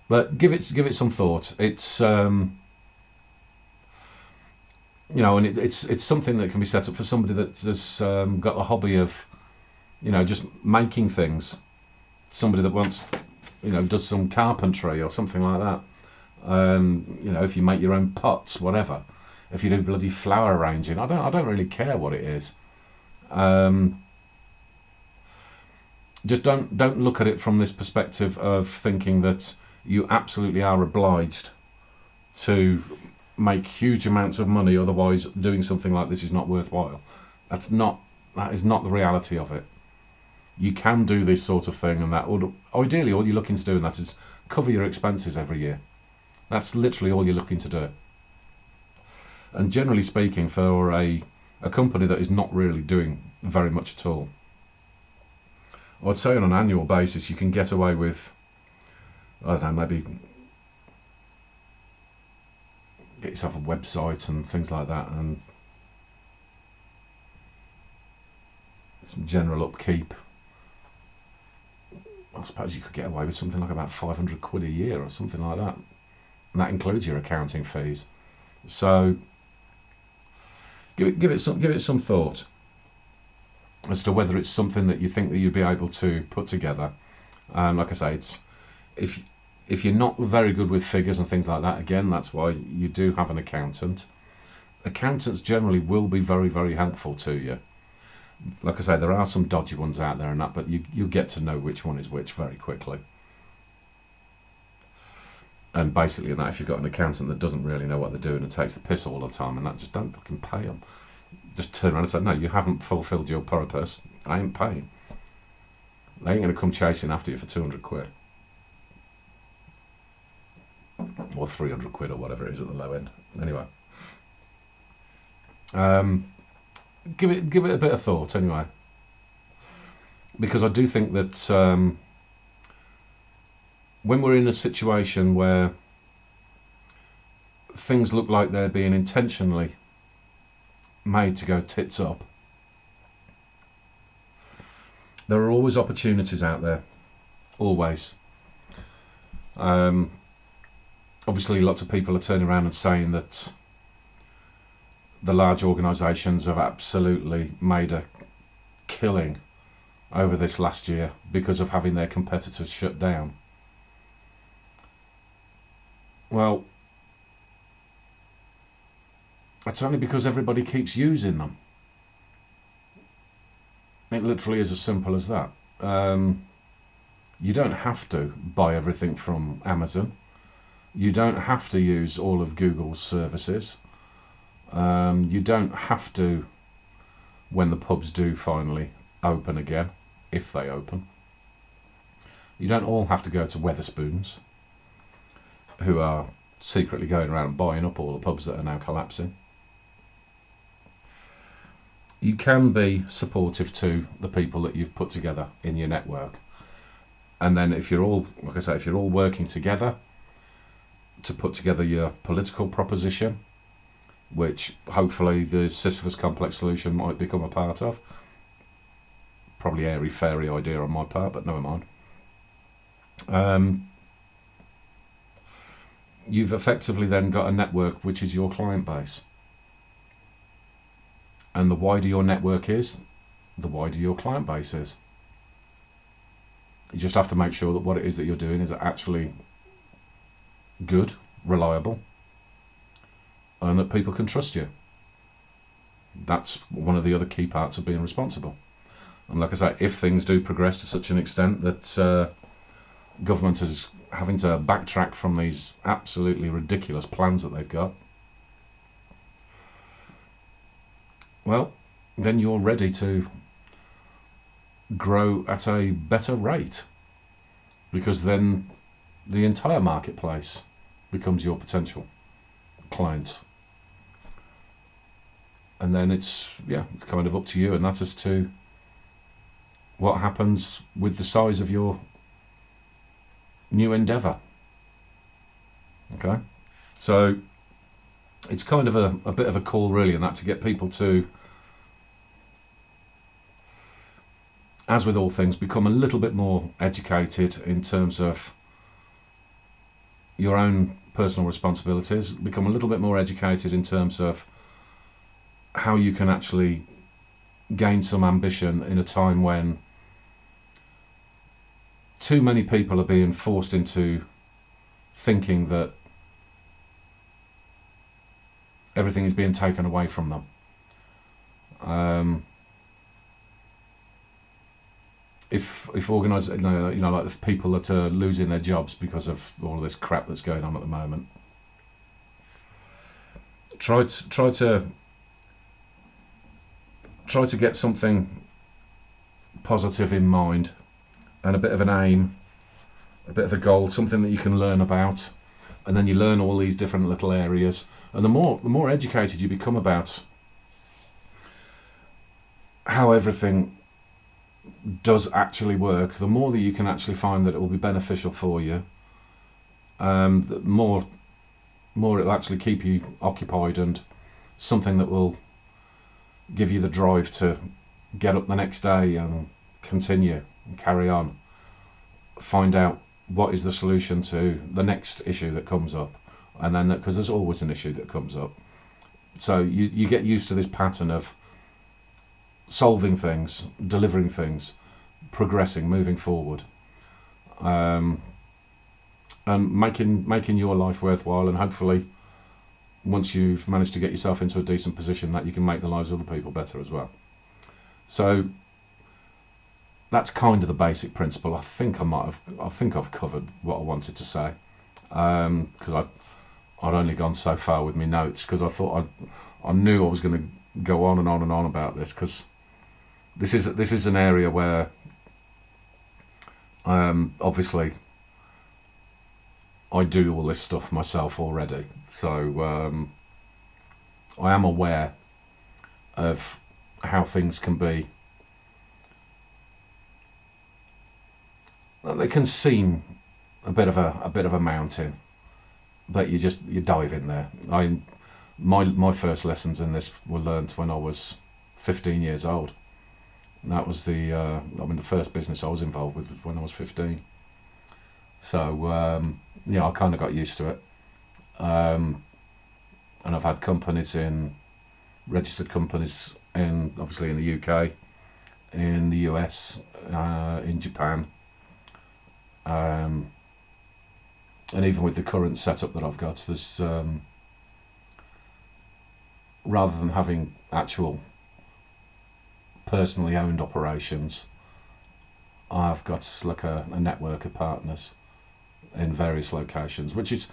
But give it some thought. It's and it's something that can be set up for somebody that has got a hobby of just making things. Somebody that wants does some carpentry or something like that. If you make your own pots, whatever. If you do bloody flower arranging, I don't really care what it is. Um, just don't look at it from this perspective of thinking that you absolutely are obliged to make huge amounts of money, otherwise doing something like this is not worthwhile. That is not the reality of it. You can do this sort of thing, and that would ideally all you're looking to do, and that is cover your expenses every year. That's literally all you're looking to do. And generally speaking, for a company that is not really doing very much at all, I'd say on an annual basis you can get away with, I don't know, maybe get yourself a website and things like that, and some general upkeep. I suppose you could get away with something like about 500 quid a year or something like that. And that includes your accounting fees. So give it some thought as to whether it's something that you think that you'd be able to put together. Like I say, it's if you're not very good with figures and things like that, again, that's why you do have an accountant. Accountants generally will be very, very helpful to you. Like I say, there are some dodgy ones out there and that, but you get to know which one is which very quickly. And basically, that if you've got an accountant that doesn't really know what they're doing and takes the piss all the time, and that, just don't fucking pay them. Just turn around and say, no, you haven't fulfilled your purpose. I ain't paying. They ain't going to come chasing after you for 200 quid. Or 300 quid or whatever it is at the low end. Anyway. Give it a bit of thought anyway. Because I do think that when we're in a situation where things look like they're being intentionally made to go tits up, there are always opportunities out there. Always. Obviously, lots of people are turning around and saying that the large organisations have absolutely made a killing over this last year because of having their competitors shut down. Well, it's only because everybody keeps using them. It literally is as simple as that. You don't have to buy everything from Amazon. You don't have to use all of Google's services. You don't have to, when the pubs do finally open again, if they open. You don't all have to go to Wetherspoons, who are secretly going around buying up all the pubs that are now collapsing. You can be supportive to the people that you've put together in your network. And then if you're all, like I say, if you're all working together to put together your political proposition, which hopefully the Sisyphus complex solution might become a part of. Probably airy fairy idea on my part, but never mind. You've effectively then got a network which is your client base. And the wider your network is, the wider your client base is. You just have to make sure that what it is that you're doing is actually good, reliable, and that people can trust you. That's one of the other key parts of being responsible. And like I say, if things do progress to such an extent that government is having to backtrack from these absolutely ridiculous plans that they've got, well, then you're ready to grow at a better rate, because then the entire marketplace becomes your potential client. And then it's kind of up to you, and that's as to what happens with the size of your new endeavour. Okay, so it's kind of a bit of a call really, and that to get people to, as with all things, become a little bit more educated in terms of your own personal responsibilities, become a little bit more educated in terms of how you can actually gain some ambition in a time when too many people are being forced into thinking that everything is being taken away from them. If organised, like the people that are losing their jobs because of all this crap that's going on at the moment, try to get something positive in mind and a bit of an aim, a bit of a goal, something that you can learn about, and then you learn all these different little areas. And the more educated you become about how everything does actually work, the more that you can actually find that it will be beneficial for you. The more it'll actually keep you occupied, and something that will give you the drive to get up the next day and continue and carry on. Find out what is the solution to the next issue that comes up, and then because there's always an issue that comes up. So you get used to this pattern of solving things, delivering things, progressing, moving forward, and making your life worthwhile. And hopefully, once you've managed to get yourself into a decent position, that you can make the lives of other people better as well. So that's kind of the basic principle. I think I've covered what I wanted to say, because I'd only gone so far with my notes, because I thought I knew I was going to go on and on and on about this, because this is an area where obviously I do all this stuff myself already, so I am aware of how things can be. They can seem a bit of a mountain, but you dive in there. My first lessons in this were learned when I was 15 years old. And that was the first business I was involved with was when I was 15. So I kind of got used to it, and I've had registered companies obviously in the UK, in the US, in Japan. And even with the current setup that I've got, there's rather than having actual personally owned operations, I've got like a network of partners in various locations, which is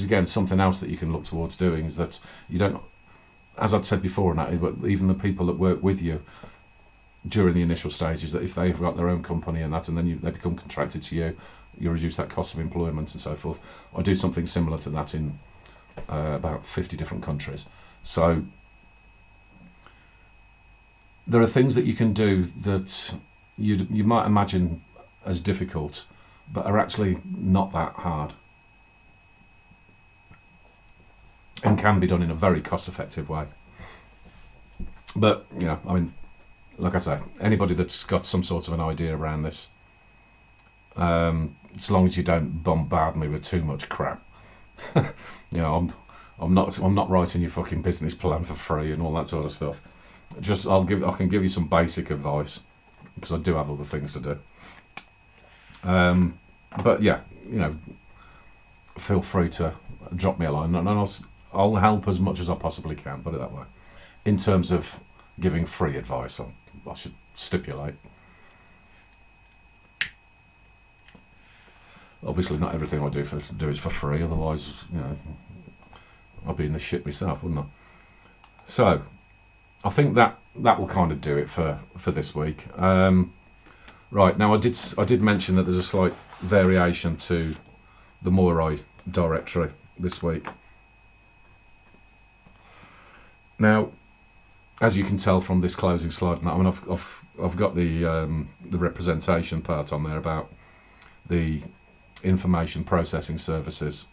again something else that you can look towards doing. Is that you don't, as I'd said before, but even the people that work with you during the initial stages, that if they've got their own company and then they become contracted to you, you reduce that cost of employment and so forth. I do something similar to that in about 50 different countries. So there are things that you can do that you might imagine as difficult, but are actually not that hard, and can be done in a very cost-effective way. But like I say, anybody that's got some sort of an idea around this, as long as you don't bombard me with too much crap, I'm not writing your fucking business plan for free and all that sort of stuff. I can give you some basic advice, because I do have other things to do. But yeah, feel free to drop me a line, and I'll help as much as I possibly can. Put it that way. In terms of giving free advice, I should stipulate. Obviously, not everything I do is for free. Otherwise, I'd be in the shit myself, wouldn't I? So, I think that will kind of do it for this week. Right, now I did mention that there's a slight variation to the Moirai directory this week. Now, as you can tell from this closing slide, I've got the representation part on there about the information processing services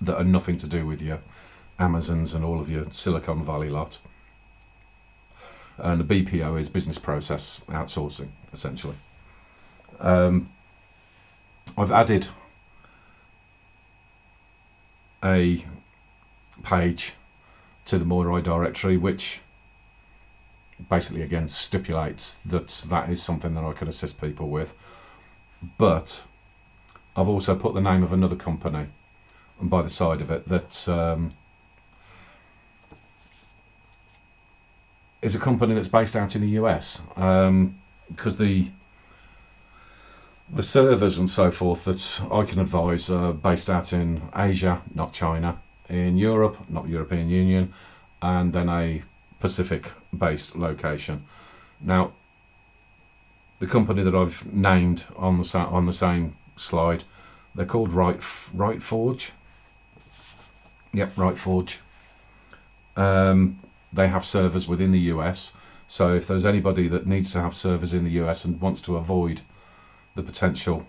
that are nothing to do with your Amazons and all of your Silicon Valley lot. And the BPO is business process outsourcing, essentially. I've added a page to the Moirai directory, which basically again stipulates that that is something that I can assist people with. But I've also put the name of another company and by the side of it that is a company that's based out in the US, because the servers and so forth that I can advise are based out in Asia, not China, in Europe, not the European Union, and then a Pacific based location. Now the company that I've named on the same slide, they're called RightForge. Yep, RightForge. They have servers within the US, so if there's anybody that needs to have servers in the US and wants to avoid the potential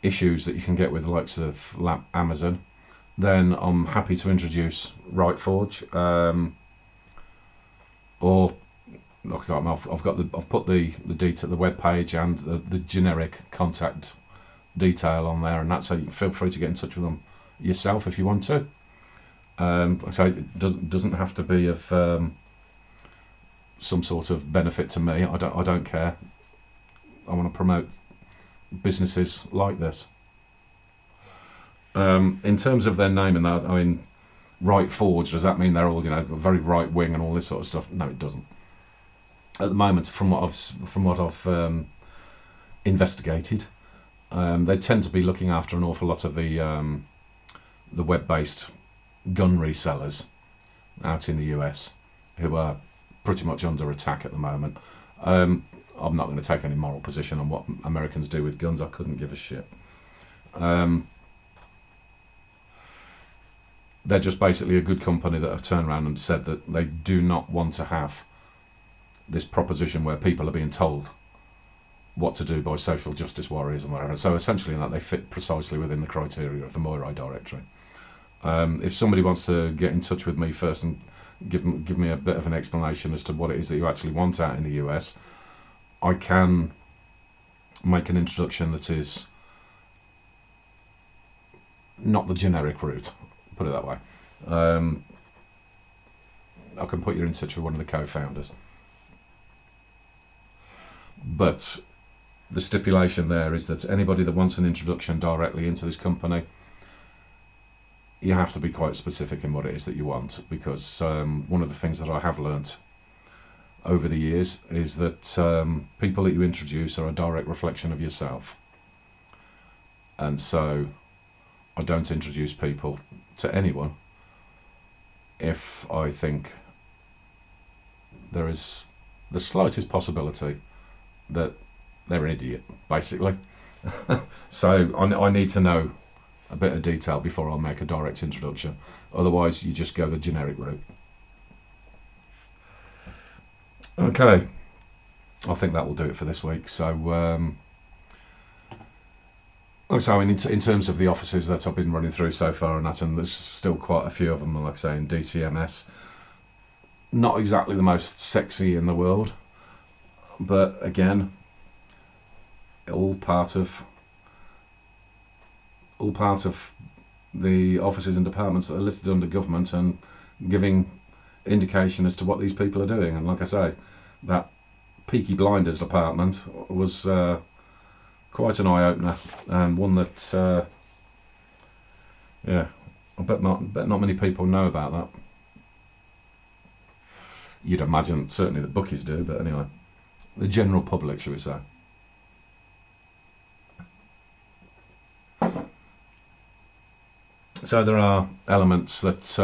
issues that you can get with the likes of Amazon, then I'm happy to introduce RightForge. Or like I've put the detail, the web page, and the generic contact detail on there, and that's so you can feel free to get in touch with them yourself if you want to. So it doesn't have to be of some sort of benefit to me. I don't care. I want to promote businesses like this. In terms of their name and that, I mean, RightForge, does that mean they're all, very right wing and all this sort of stuff? No, it doesn't. At the moment, from what I've investigated, they tend to be looking after an awful lot of the web-based gun resellers out in the US, who are pretty much under attack at the moment. I'm not going to take any moral position on what Americans do with guns. I couldn't give a shit. They're just basically a good company that have turned around and said that they do not want to have this proposition where people are being told what to do by social justice warriors and whatever. So essentially, that they fit precisely within the criteria of the Moirai directory. If somebody wants to get in touch with me first and give me a bit of an explanation as to what it is that you actually want out in the US, I can make an introduction that is not the generic route, put it that way. I can put you in touch with one of the co-founders. But the stipulation there is that anybody that wants an introduction directly into this company, you have to be quite specific in what it is that you want, because one of the things that I have learnt over the years is that people that you introduce are a direct reflection of yourself. And so I don't introduce people to anyone if I think there is the slightest possibility that they're an idiot, basically. So I need to know a bit of detail before I'll make a direct introduction. Otherwise, you just go the generic route. Okay, I think that will do it for this week. So, in terms of the offices that I've been running through so far, and there's still quite a few of them, like I say, in DCMS. Not exactly the most sexy in the world, but again, all part of the offices and departments that are listed under government and giving indication as to what these people are doing. And like I say, that Peaky Blinders department was quite an eye-opener, and one that I bet not many people know about that. You'd imagine certainly the bookies do, but anyway, the general public, shall we say. So there are elements that,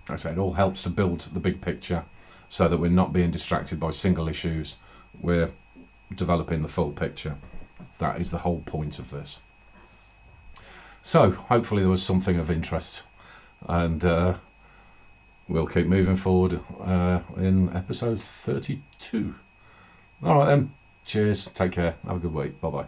I say, it all helps to build the big picture so that we're not being distracted by single issues. We're developing the full picture. That is the whole point of this. So hopefully there was something of interest, and we'll keep moving forward in episode 32. All right then, cheers, take care, have a good week, bye bye.